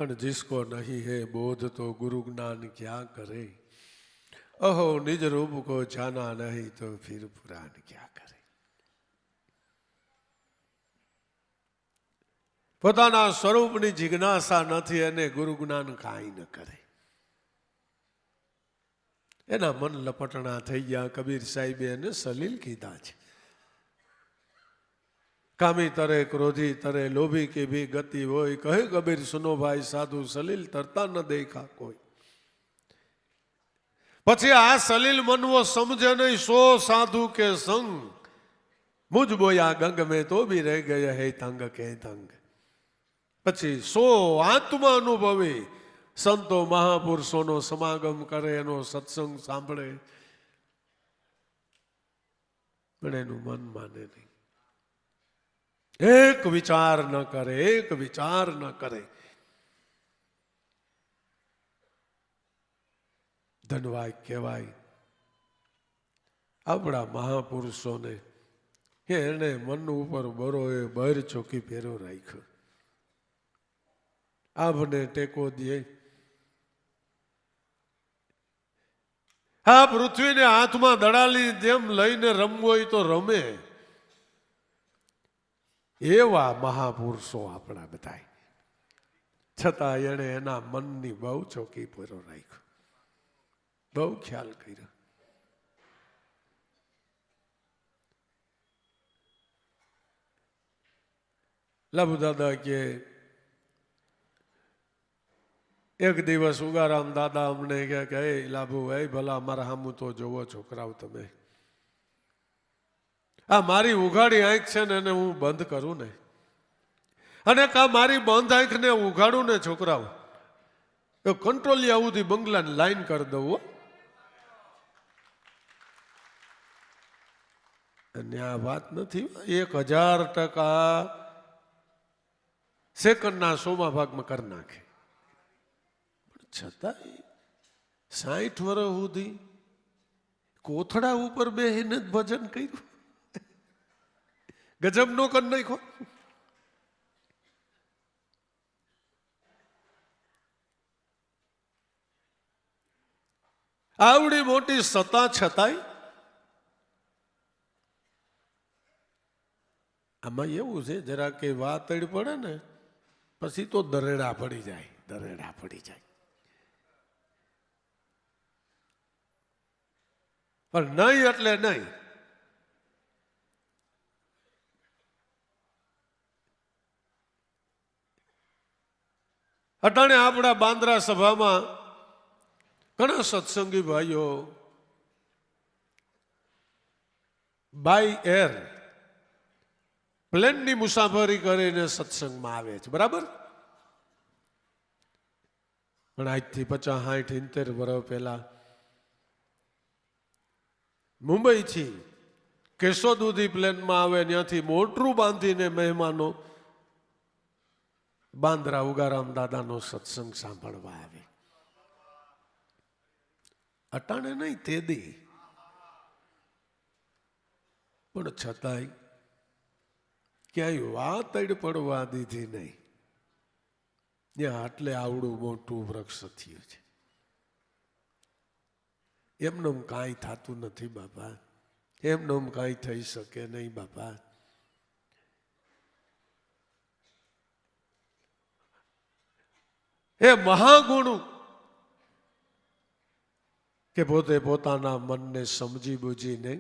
પણ जिसको नहीं है बोध तो गुरु ज्ञान क्या करे, अहो निज रूप को जाना नहीं तो फिर पुराण क्या करे. પોતાના સ્વરૂપની જિજ્ઞાસા નથી અને ગુરુ જ્ઞાન કાંઈ ન કરે. એના મન લપટણા થઈ ગયા. કબીર સાહેબે એને સલીલ કીધા છે. કામી તરે ક્રોધી તરે લોભી કે ભી ગતિ હોય, કહે કબીર સુનો ભાઈ સાધુ સલીલ તરતા ન દેખા કોઈ. પછી આ સલીલ મનવો સમજે નહીં સો સાધુ કે સંગ, મુજ બોયા ગંગ में तो भी रह गए है तंग के तंग. પછી સો આત્મા અનુભવી સંતો મહાપુરુષોનો સમાગમ કરે, એનો સત્સંગ સાંભળે, પણ એનું મન માને નહીં. એક વિચાર ન કરે, એક વિચાર ન કરે. ધનવાય કહેવાય આપણા મહાપુરુષોને કે એને મન ઉપર બરો એ બહાર ચોકી ફેરો રાખ્યો. આભને ટેકો દે. આ પૃથ્વીને હાથમાં દડાલી જેમ લઈને રમવું હોય તો રમે. એવા મહાપુરુષો આપણા બધા. છતાં એણે એના મનની બહુ ચોકી પૂરો રાખ્યો, બહુ ખ્યાલ કર્યો. લાભુ દાદા કે એક દિવસ ઉગારામ દાદા અમને કે હે લાભુ હે ભલા મારા હામું તો જોવો છોકરાઓ તમે. આ મારી ઉઘાડી આંખ છે ને એને હું બંધ કરું ને, અને કા મારી બંધ આંખને ઉઘાડું ને છોકરાઓ તો કંટ્રોલિયા સુધી બંગલાની લાઈન કરી દઉં. અને આ વાત નથી 1000% સેકન્ડના 100મા ભાગમાં કરી નાખે. છતાંય 60 વર્ષ સુધી કોથળા ઉપર બેહીને જ ભજન કર્યું. ગજબ નો કરી નાખો. આવડી મોટી સત્તા છતાંય આમાં એવું છે જરા કે વાતડ પડે ને પછી તો દરેડા પડી જાય, દરેડા પડી જાય. પણ નહીં એટલે નહીં. અટાણે આપણા બાંદ્રા સભામાં ઘણા સત્સંગી ભાઈઓ બાય એર પ્લેનની મુસાફરી કરીને સત્સંગમાં આવે છે, બરાબર. પણ આજથી 50, 60, 70 વર્ષ પહેલા મુંબઈથી કેશોદ સુધી પ્લેનમાં આવે, ત્યાંથી મોટરું બાંધીને મહેમાનો બાંદ્રા ઉગારામ દાદાનો સત્સંગ સાંભળવા આવે. અટાણે નહીં તે દી, પણ છતાંય ક્યાંય વાતડ પડવા દીધી નહીં. ત્યાં આટલે આવડું મોટું વૃક્ષ થયું છે. એમનું કાંઈ થતું નથી બાપા, એમનું કાંઈ થઈ શકે નહીં બાપા. એ મહાગુણ કે પોતે પોતાના મનને સમજી બુજીને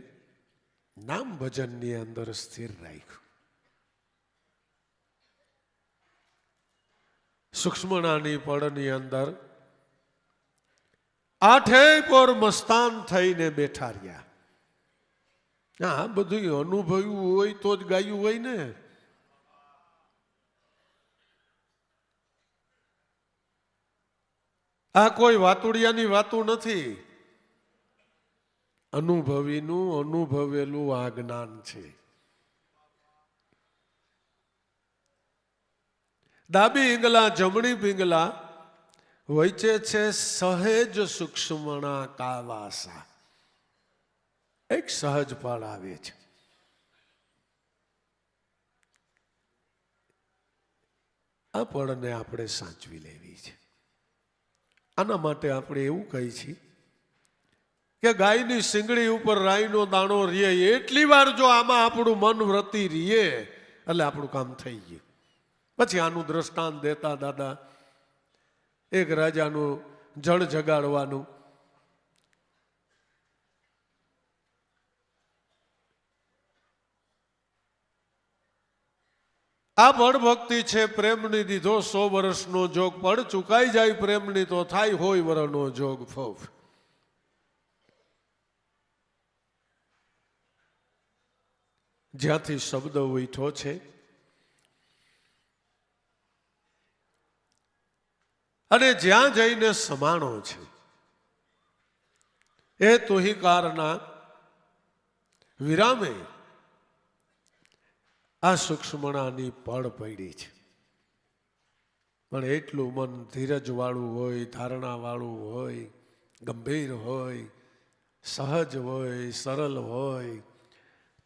નામ ભજનની અંદર સ્થિર રાખ્યું. સૂક્ષ્મણાની પડની અંદર આઠેય પોર મસ્તાન થઈને બેઠા રહ્યા. આ બધું અનુભવ્યું હોય તો જ ગાયું હોય ને. આ કોઈ વાતુડિયાની વાતું નથી. અનુભવીનું અનુભવેલું આ જ્ઞાન છે. ડાબી પિંગલા જમણી પિંગલા વચ્ચે છે સહેજ સૂક્ષ્મણા કાવાસા. એક સહજ પળ આવે છે. આ પળને આપણે સાચવી લેવી છે. આના માટે આપણે એવું કહી છીએ કે ગાયની શીંગડી ઉપર રાઈનો દાણો રીએ એટલી વાર જો આમાં આપણું મન વૃત્તિ રીએ એટલે આપણું કામ થઈ ગયું. પછી આનું દ્રષ્ટાંત દેતા દાદા એક રાજાનું જળ જગાડવાનું. આ પળ ભક્તિ છે પ્રેમની દીધો 100 વર્ષનો જોગ. પળ ચુકાઈ જાય પ્રેમની તો થાય હોય વરનો જોગ ફોફ. જ્યાંથી શબ્દ ઉઠ્યો છે અને જ્યાં જઈને સમાણો છે એ તુહિકારના વિરામે આ સૂક્ષ્મણાની પળ પડી છે. પણ એટલું મન ધીરજ વાળું હોય, ધારણા વાળું હોય, ગંભીર હોય, સહજ હોય, સરળ હોય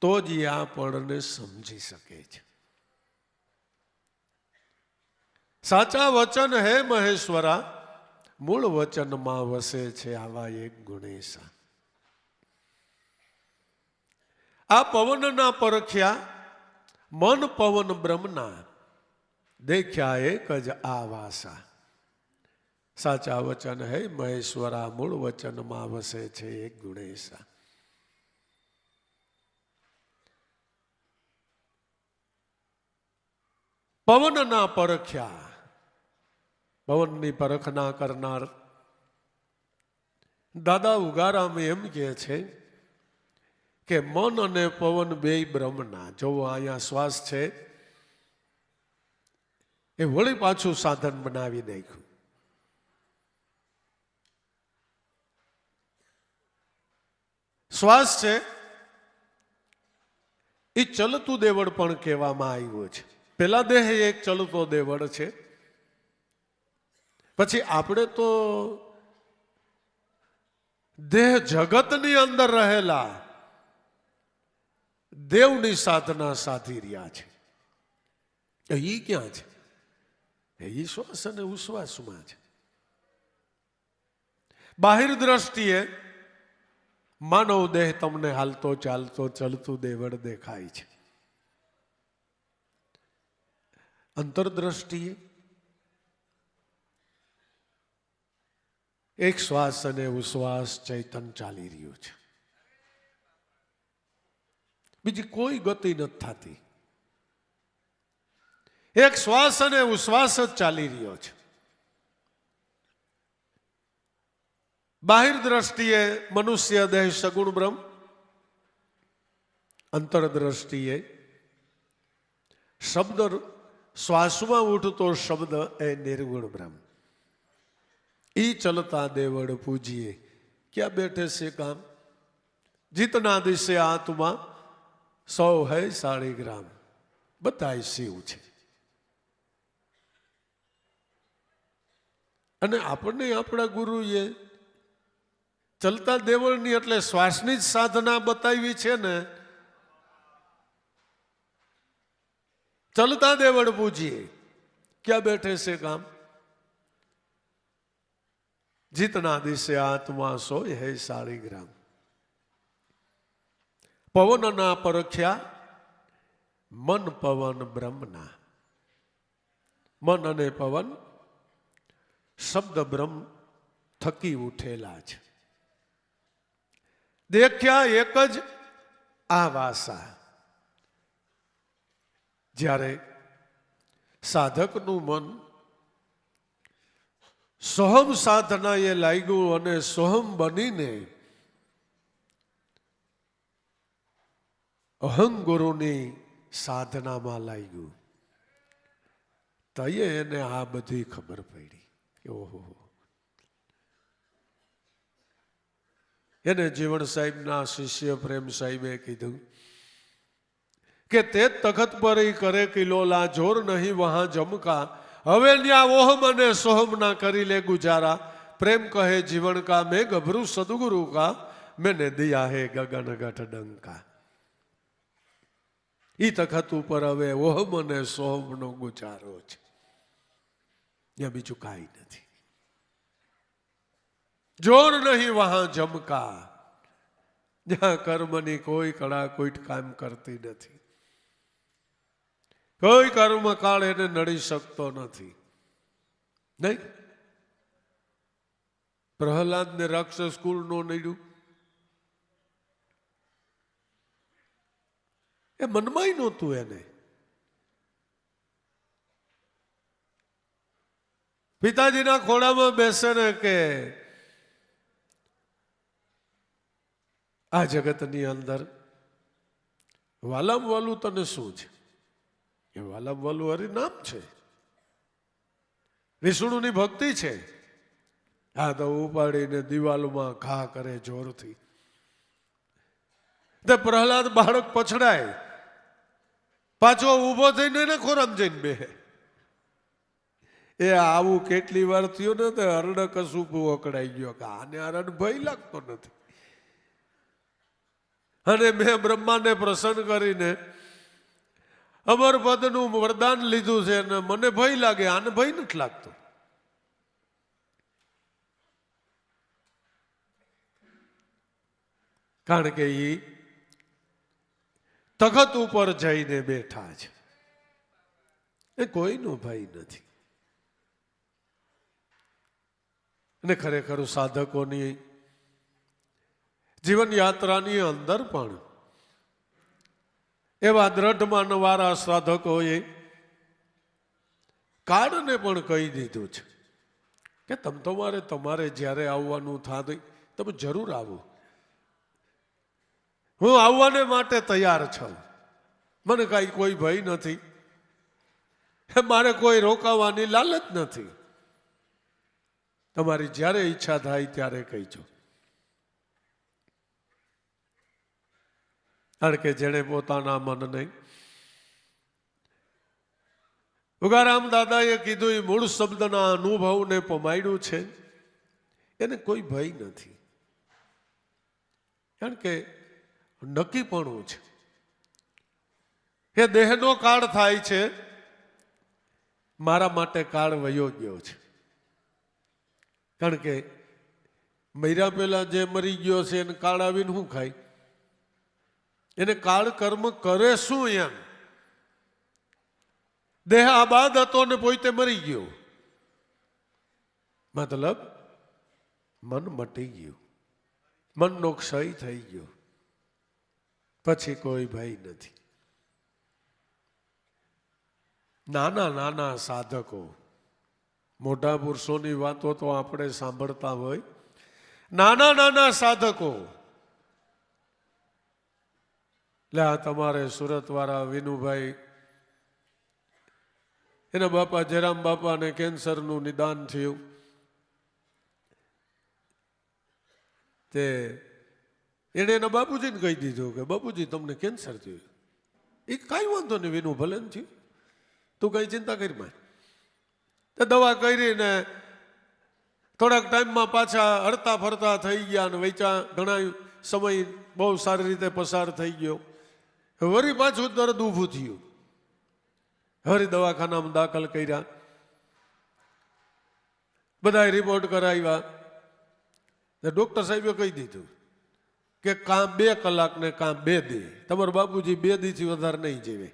તો જ આ પળને સમજી શકે છે. સાચા વચન હે મહેશ્વરા, મૂળ વચનમાં વસે છે આવા એક ગુણેશા. આ પવનના પરખ્યા મન પવન બ્રહ્મના, દેખ્યા એક જ આવાસા. સાચા વચન હે મહેશ્વરા, મૂળ વચનમાં વસે છે એક ગુણેશા. પવનના પરખ્યા, પવનની પરખ ના કરનાર દાદા ઉગારામ એમ કહે છે કે મન અને પવન બેય બ્રહ્મના. જો અહીંયા શ્વાસ છે એ વળી પાછું સાધન બનાવી નાખ્યું. શ્વાસ છે એ ચલતું દેવળ પણ કહેવામાં આવ્યું છે. પેલા દેહ એક ચલતો દેવળ છે. પછી આપણે તો દેહ જગતની અંદર રહેલા દેવની સાધના સાધી રહ્યા છે. એ ક્યાં છે? એ શ્વાસ અને ઉશ્વાસમાં છે. બાહિર દ્રષ્ટિએ માનવ દેહ તમને હાલતો ચાલતો ચલતું દેવળ દેખાય છે. અંતરદ્રષ્ટિએ એક શ્વાસ અને ઉશ્વાસ ચૈતન ચાલી રહ્યું છે. બીજી કોઈ ગતિ નથી થતી. એક શ્વાસ અને ઉશ્વાસ જ ચાલી રહ્યો છે. બાહિર દ્રષ્ટિએ મનુષ્ય દેહ સગુણ બ્રહ્મ, અંતરદ્રષ્ટિએ શબ્દ શ્વાસમાં ઉઠતો શબ્દ એ નિર્ગુણ બ્રહ્મ. ઈ ચલતા દેવળ પૂજીએ ક્યાં બેઠે છે કામ, જીતના દિશે આત્મા 100 હૈ 60 ગ્રામ. બધા શિવ છે. અને આપણને આપણા ગુરુએ ચલતા દેવળની એટલે શ્વાસની જ સાધના બતાવી છે ને. ચલતા દેવળ પૂજીએ ક્યાં બેઠે છે કામ, જીતના દિશે આત્મા 100 હૈ 60 ગ્રામ. પવનના પરખ્યા મન પવન બ્રહ્મના. મન અને પવન શબ્દ બ્રહ્મ થકી ઉઠેલા છે. દેખ્યા એક જ આવાસા. જ્યારે સાધકનું મન સોહમ સાધના એ લાગ્યું અને સોહમ બનીને અહં ગુરુની સાધનામાં લાગ્યું. તયે એને આ બધી ખબર પડી. ઓહો, એને જીવણ સાહેબના શિષ્ય પ્રેમ સાહેબે કીધું કે તે તખત પર કરે કિલોલા જોર નહીં વહાં જમકા. હવે ન્યા ઓહમ અને સોહમ ના કરી લે ગુજારા. પ્રેમ કહે જીવન કા મેં ગભરું સદગુરુ કા મેને દિયા હે ગગન ગઠ ડંકા. ઈ તખત ઉપર હવે ઓહમ અને સોહમ નો ગુજારો છે, ત્યાં બીજું કાંઈ નથી. જોર નહીં વહાં જમકા, જ્યાં કર્મની કોઈ કળા કોઈ કામ કરતી નથી, કોઈ કર્મ કાળ એને નડી શકતો નથી. નહીં, પ્રહલાદ ને રાક્ષસ કુળ નો નડ્યું, એ મનમાંય નહોતું એને. પિતાજીના ખોળામાં બેસે ને કે આ જગતની અંદર વાલામ વાલું તને શું છે? એ વાલામ વાલું હરિનામ છે, વિષ્ણુની ભક્તિ છે. આ તો ઉપાડીને દિવાલમાં ઘા કરે જોરથી. તે પ્રહલાદ બાળક પછડાય, પાછો ઊભો થઈને એને ખોરામ જઈને બેહે. એ આવું કેટલી વાર થયું ને, તો હરણ કશું ઓકડાઈ ગયો કે આને હરણ ભય લાગતો નથી. અને મેં બ્રહ્માને પ્રસન્ન કરીને અમર પદનું વરદાન લીધું છે અને મને ભય લાગે, આને ભય નથી લાગતો. કારણ કે એ તખત ઉપર જઈને બેઠા છે, એ કોઈનો ભય નથી. અને ખરેખર સાધકોની જીવન યાત્રાની અંદર પણ એવા દ્રઢ માનવાળા સાધકોએ કાળને પણ કહી દીધું છે કે તમારે જ્યારે આવવાનું થાય તમે જરૂર આવો, હું આવવાને માટે તૈયાર છું, મને કાંઈ કોઈ ભય નથી, મારે કોઈ રોકાવાની લાલચ નથી. તમારી જ્યારે ઈચ્છા થાય ત્યારે કહીજો. કારણ કે જેણે પોતાના મનને ઉગારામ દાદાએ કીધું એ મૂળ શબ્દના અનુભવને પમાડ્યું છે, એને કોઈ ભય નથી. કારણ કે નક્કીપણું છે. એ દેહનો કાળ થાય છે, મારા માટે કાળ વયો ગયો છે. કારણ કે મર્યા પહેલા જે મરી ગયો છે એને કાળ આવીને શું ખાય? એને કાળ કર્મ કરે શું? એમ દેહ આબાદ હતો ને પોતે મરી ગયો, મતલબ મન મટી ગયું, મનનો ક્ષય થઈ ગયો, પછી કોઈ ભય નથી. નાના નાના સાધકો, મોટા પુરુષોની વાતો તો આપણે સાંભળતા હોય, નાના નાના સાધકો. એટલે આ તમારે સુરત વાળા વિનુભાઈ, એના બાપા જયરામ બાપાને કેન્સરનું નિદાન થયું. તે એણે એના બાપુજીને કહી દીધું કે બાપુજી તમને કેન્સર થયું. એ કાંઈ વાંધો નહીં વિનુ, ભલે ને થયું, તું કઈ ચિંતા કરી માં. તે દવા કરીને થોડાક ટાઈમમાં પાછા હરતા ફરતા થઈ ગયા અને વેચા ઘણા સમય બહુ સારી રીતે પસાર થઈ ગયો. વળી પાછું દર્દ ઊભું થયું, હરી દવાખાનામાં દાખલ કર્યા, બધા રિપોર્ટ કરાવ્યા. ડોક્ટર સાહેબે કહી દીધું કે કાં 2 કલાક ને કાં 2 દી, તમારા બાપુજી 2 દીથી વધારે નહીં જીવે.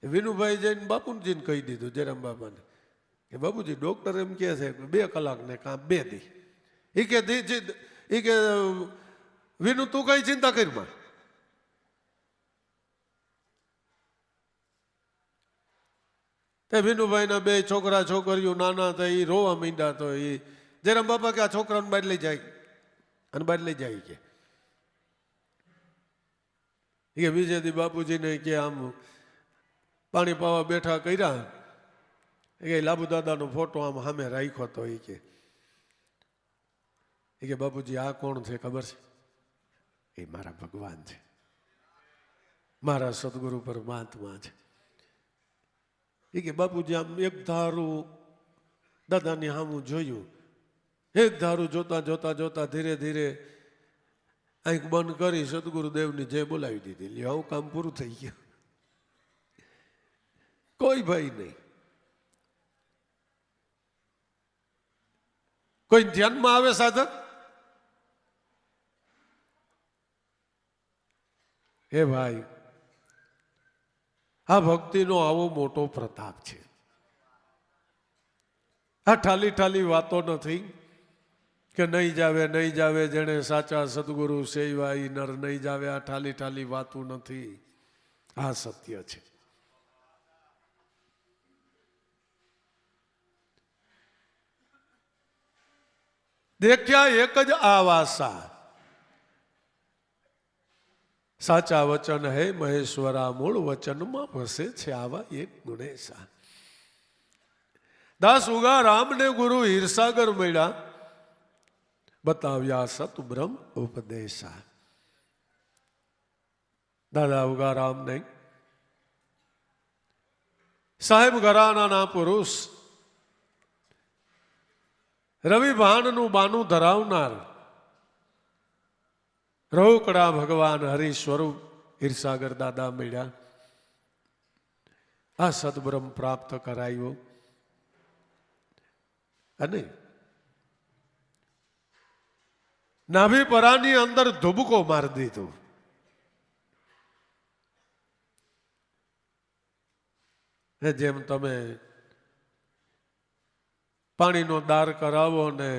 વિનુભાઈ જઈને બાપુજીને કહી દીધું, જયરામ બાપાને, કે બાપુજી ડોક્ટર એમ કહે છે 2 કલાક ને કાં 2 દી. એ કે વિનુ તું કઈ ચિંતા કરી માં. એ વિનુભાઈના બે છોકરા છોકરીઓ નાના હતા, એ રોવા માંડ્યા. તો એ જયરામ બાપા કે આ છોકરાને બહાર લઈ જાય, અને બહાર લઈ જાય કે વિજયદી બાપુજીને કે આમ પાણી પાવા બેઠા કર્યા, એ લાબુ દાદાનો ફોટો આમ સામે રાખ્યો તો એ કે બાપુજી આ કોણ છે ખબર છે? એ મારા ભગવાન છે, મારા સદગુરુ પરમાત્મા છે. એ કે બાપુજી આમ એક ધારું દાદાની સામું જોયું, એક ધારું જોતા જોતા જોતા ધીરે ધીરે આંખ બંધ કરી સદગુરુદેવની જય બોલાવી દીધી. લ્યો આવું કામ પૂરું થઈ ગયું. કોઈ ભાઈ નહીં, કોઈ ધ્યાનમાં આવે સાધક? હે ભાઈ, આ ભક્તિનો આવો મોટો પ્રતાપ છે. આ ઠાલી ઠાલી વાતો નથી કે નહીં જાવે જેણે સાચા સદગુરુ સેવા ઈ નર નહીં જાવે. આ ઠાલી ઠાલી વાતો નથી, આ સત્ય છે. દેખ્યા એક જ આવાસા, સાચા વચન હે મહેશ્વરા, મૂળ વચનમાં વસે છે આવા એક ગુણેશા. દાસ ઉગારામને ગુરુ હીરસાગર મળ્યા, બતાવ્યા સતબ્રહ્મ ઉપદેશા. દાદા ઉગારામને સાહેબ ઘરાનાના પુરુષ, રવિ ભાણનું બાનું ધરાવનાર, રોકડા ભગવાન હરિ સ્વરૂપ હીરસાગર દાદા મળ્યા. આ સદબ્રહ્મ પ્રાપ્ત કરાયો અને નાભી પરાની અંદર ધુબકો મારી દીધો. જેમ તમે પાણીનો દાર કરાવો ને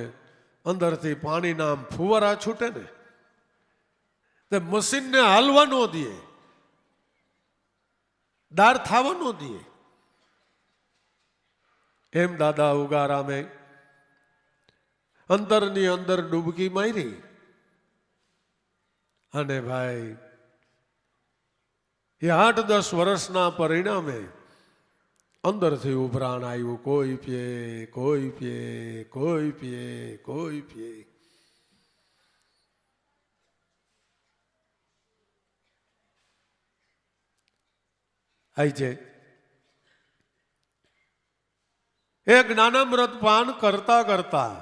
અંદરથી પાણીના આમ ફુવારા છૂટે ને, તે મશીનને હાલવા ન દે, દાર થવા ન દે. એમ દાદા ઉગારામે અંદરની અંદર ડૂબકી મારી અને ભાઈ એ 8-10 વર્ષના પરિણામે અંદરથી ઉભરાણ આવ્યું. કોઈ પીએ, કોઈ પીએ, કોઈ પીએ, કોઈ પીએ. આઈ છે એ જ્ઞાનામૃત પાન કરતા કરતા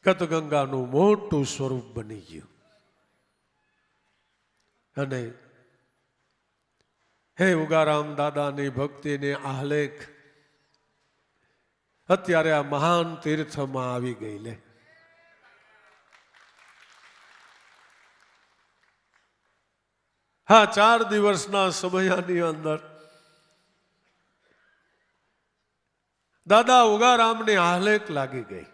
ગતગંગાનું મોટું સ્વરૂપ બની ગયું. અને હે ઉગારામ દાદાની ભક્તિને આહલેખ અત્યારે આ મહાન તીર્થમાં આવી ગઈ લે. હા, 4 દિવસના સમયની અંદર દાદા ઉગારામની આહલેખ લાગી ગઈ.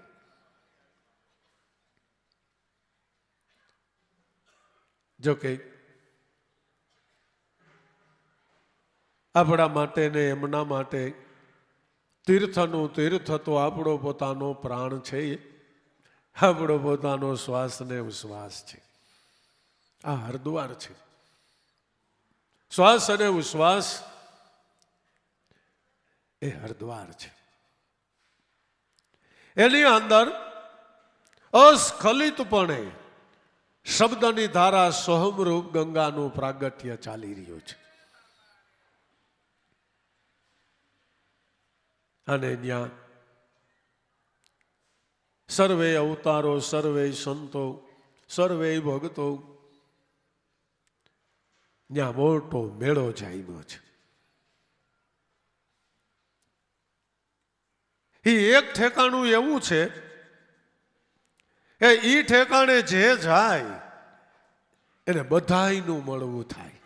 જોકે આપણા માટે ને એમના માટે તીર્થનું તીર્થ તો આપણો પોતાનો પ્રાણ છે, આપણો પોતાનો શ્વાસ ને ઉશ્વાસ છે. આ હરદ્વાર છે. શ્વાસ અને ઉશ્વાસ એ હરદ્વાર છે. એની અંદર અસ્ખલિતપણે શબ્દની ધારા સોહમરૂપ ગંગાનું પ્રાગટ્ય ચાલી રહ્યું છે. અને ત્યાં સર્વે અવતારો, સર્વે સંતો, સર્વે ભક્તો, ત્યાં મોટો મેળો જામ્યો છે. એ એક ઠેકાણું એવું છે કે ઈ ઠેકાણે જે જાય એને બધાયનું મળવું થાય.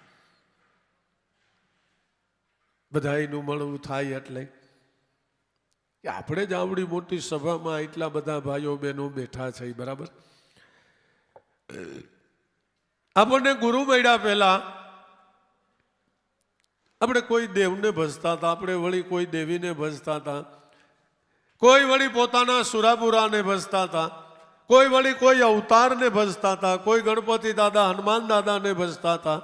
બધાયનું મળવું થાય એટલે કે આપણે જ આવડી મોટી સભામાં એટલા બધા ભાઈઓ બહેનો બેઠા છે, બરાબર. આપણને ગુરુ મળ્યા પહેલા આપણે કોઈ દેવને ભજતા હતા, આપણે વળી કોઈ દેવીને ભજતા હતા, કોઈ વળી પોતાના સુરાપુરાને ભજતા હતા, કોઈ વળી કોઈ અવતારને ભજતા હતા, કોઈ ગણપતિ દાદા હનુમાન દાદાને ભજતા હતા.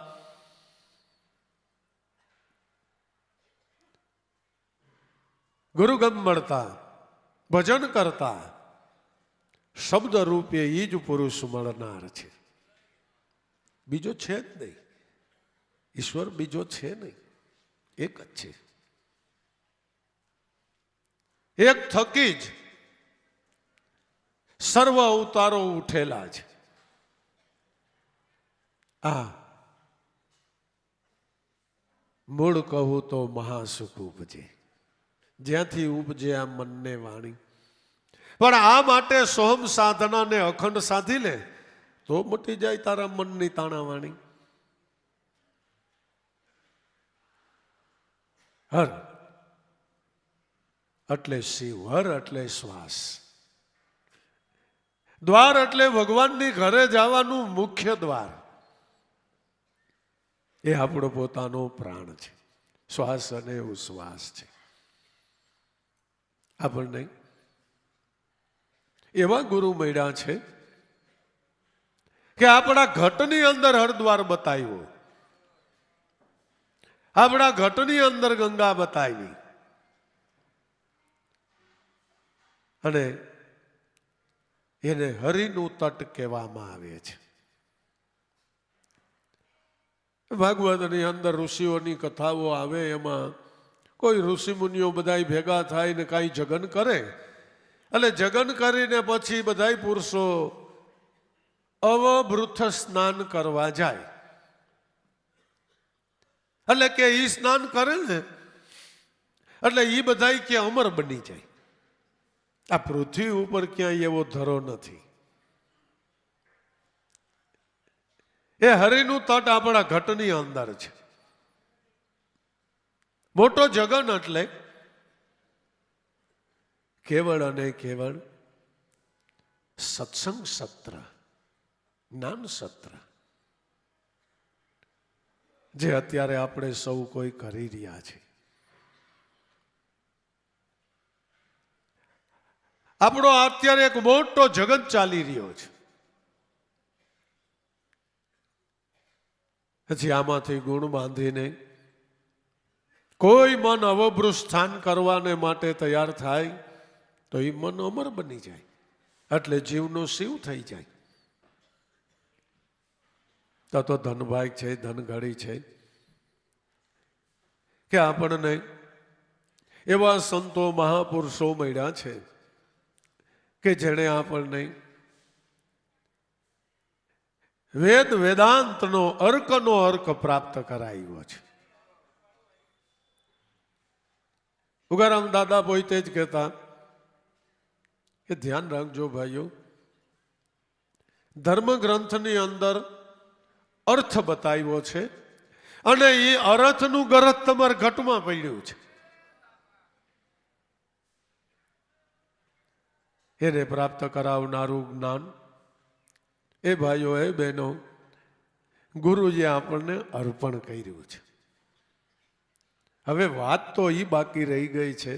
ગુરુગમ મળતા, ભજન કરતા, શબ્દ રૂપે એ જ પુરુષ મળનાર છે. બીજો છે જ નહીં, ઈશ્વર બીજો છે નહીં, એક જ છે. એક થકી જ સર્વ અવતારો ઉઠેલા છે. આ મૂળ કહું તો મહાસુખ ઉપજે, જ્યાંથી ઉપજે આ મનને વાણી. પણ આ માટે સોહમ સાધનાને અખંડ સાધી લે તો મટી જાય તારા મનની તાણાવાણી. હર એટલે શિવ, હર એટલે શ્વાસ, દ્વાર એટલે ભગવાનની ઘરે જવાનું મુખ્ય દ્વાર. એ આપણો પોતાનો પ્રાણ છે, શ્વાસ અને ઉશ્વાસ છે. આપણને એવા ગુરુ મળ્યા છે કે આપણા ઘટની અંદર હરદ્વાર બતાવ્યો, આપણા ઘટની અંદર ગંગા બતાવી, અને એને હરિનું તટ કહેવામાં આવે છે. ભાગવતની અંદર ઋષિઓની કથાઓ આવે, એમાં કોઈ ઋષિ મુનિઓ બધા ભેગા થાય ને કાંઈ જગન કરે, એટલે જગન કરીને પછી બધા પુરુષો અવભૃત સ્નાન કરવા જાય. એટલે કે ઈ સ્નાન કરે ને એટલે ઈ બધા કે અમર બની જાય. આ પૃથ્વી ઉપર ક્યાંય એવો ધરો નથી. એ હરિનું તટ આપણા ઘટની અંદર છે. મોટો જગન એટલે કેવળ અને કેવળ સત્સંગ સત્ર, જ્ઞાન સત્ર, જે અત્યારે આપણે સૌ કોઈ કરી રહ્યા છે. આપણો અત્યારે એક મોટો જગત ચાલી રહ્યો છે. પછી આમાંથી ગુણ બાંધીને કોઈ મન અવભૃત સ્થાન કરવાને માટે તૈયાર થાય તો એ મન અમર બની જાય, એટલે જીવનો શિવ થઈ જાય. તો ધનભાગ છે, ધનઘડી છે કે આપણને એવા સંતો મહાપુરુષો મળ્યા છે કે જેણે આપણને વેદ વેદાંતનો અર્કનો અર્ક પ્રાપ્ત કરાવ્યો છે. ઉગારામ દાદા પોતે જ કહેતા કે ધ્યાન રાખજો ભાઈઓ, ધર્મ ગ્રંથની અંદર અર્થ બતાવ્યો છે અને એ અર્થનું ગરજ તમારા ઘટમાં પડ્યું છે. એને પ્રાપ્ત કરાવનારું જ્ઞાન એ ભાઈઓ એ બહેનો ગુરુજીએ આપણને અર્પણ કર્યું છે. હવે વાત તો એ બાકી રહી ગઈ છે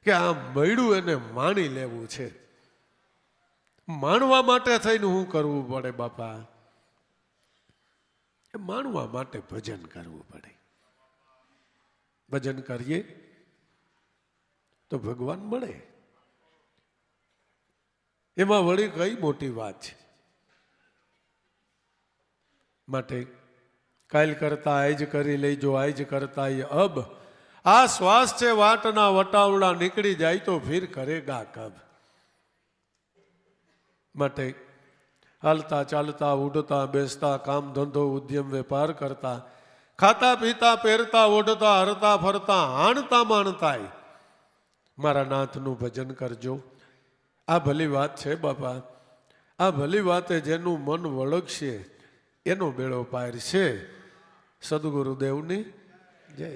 કે આ મળ્યું એને માણી લેવું છે. માણવા માટે થઈને શું કરવું પડે બાપા? માણવા માટે ભજન કરવું પડે. ભજન કરીએ તો ભગવાન મળે. એમાં વળી કઈ મોટી વાત છે. માટે કાલ કરતા આજ કરી લેજો, આજ કરતા એ અબ. આ શ્વાસ છે વાટના વટાવડા, નીકળી જાય તો ફિર કરેગા કબ. માટે હાલતા ચાલતા ઉડતા બેસતા, કામ ધંધો ઉદ્યમ વેપાર કરતા, ખાતા પીતા પહેરતા ઓઢતા હરતા ફરતા, હાણતા માણતાય મારા નાથનું ભજન કરજો. આ ભલી વાત છે બાપા. આ ભલી વાતે જેનું મન વળગશે એનો બેડો પાર છે. સદગુરુદેવની જય.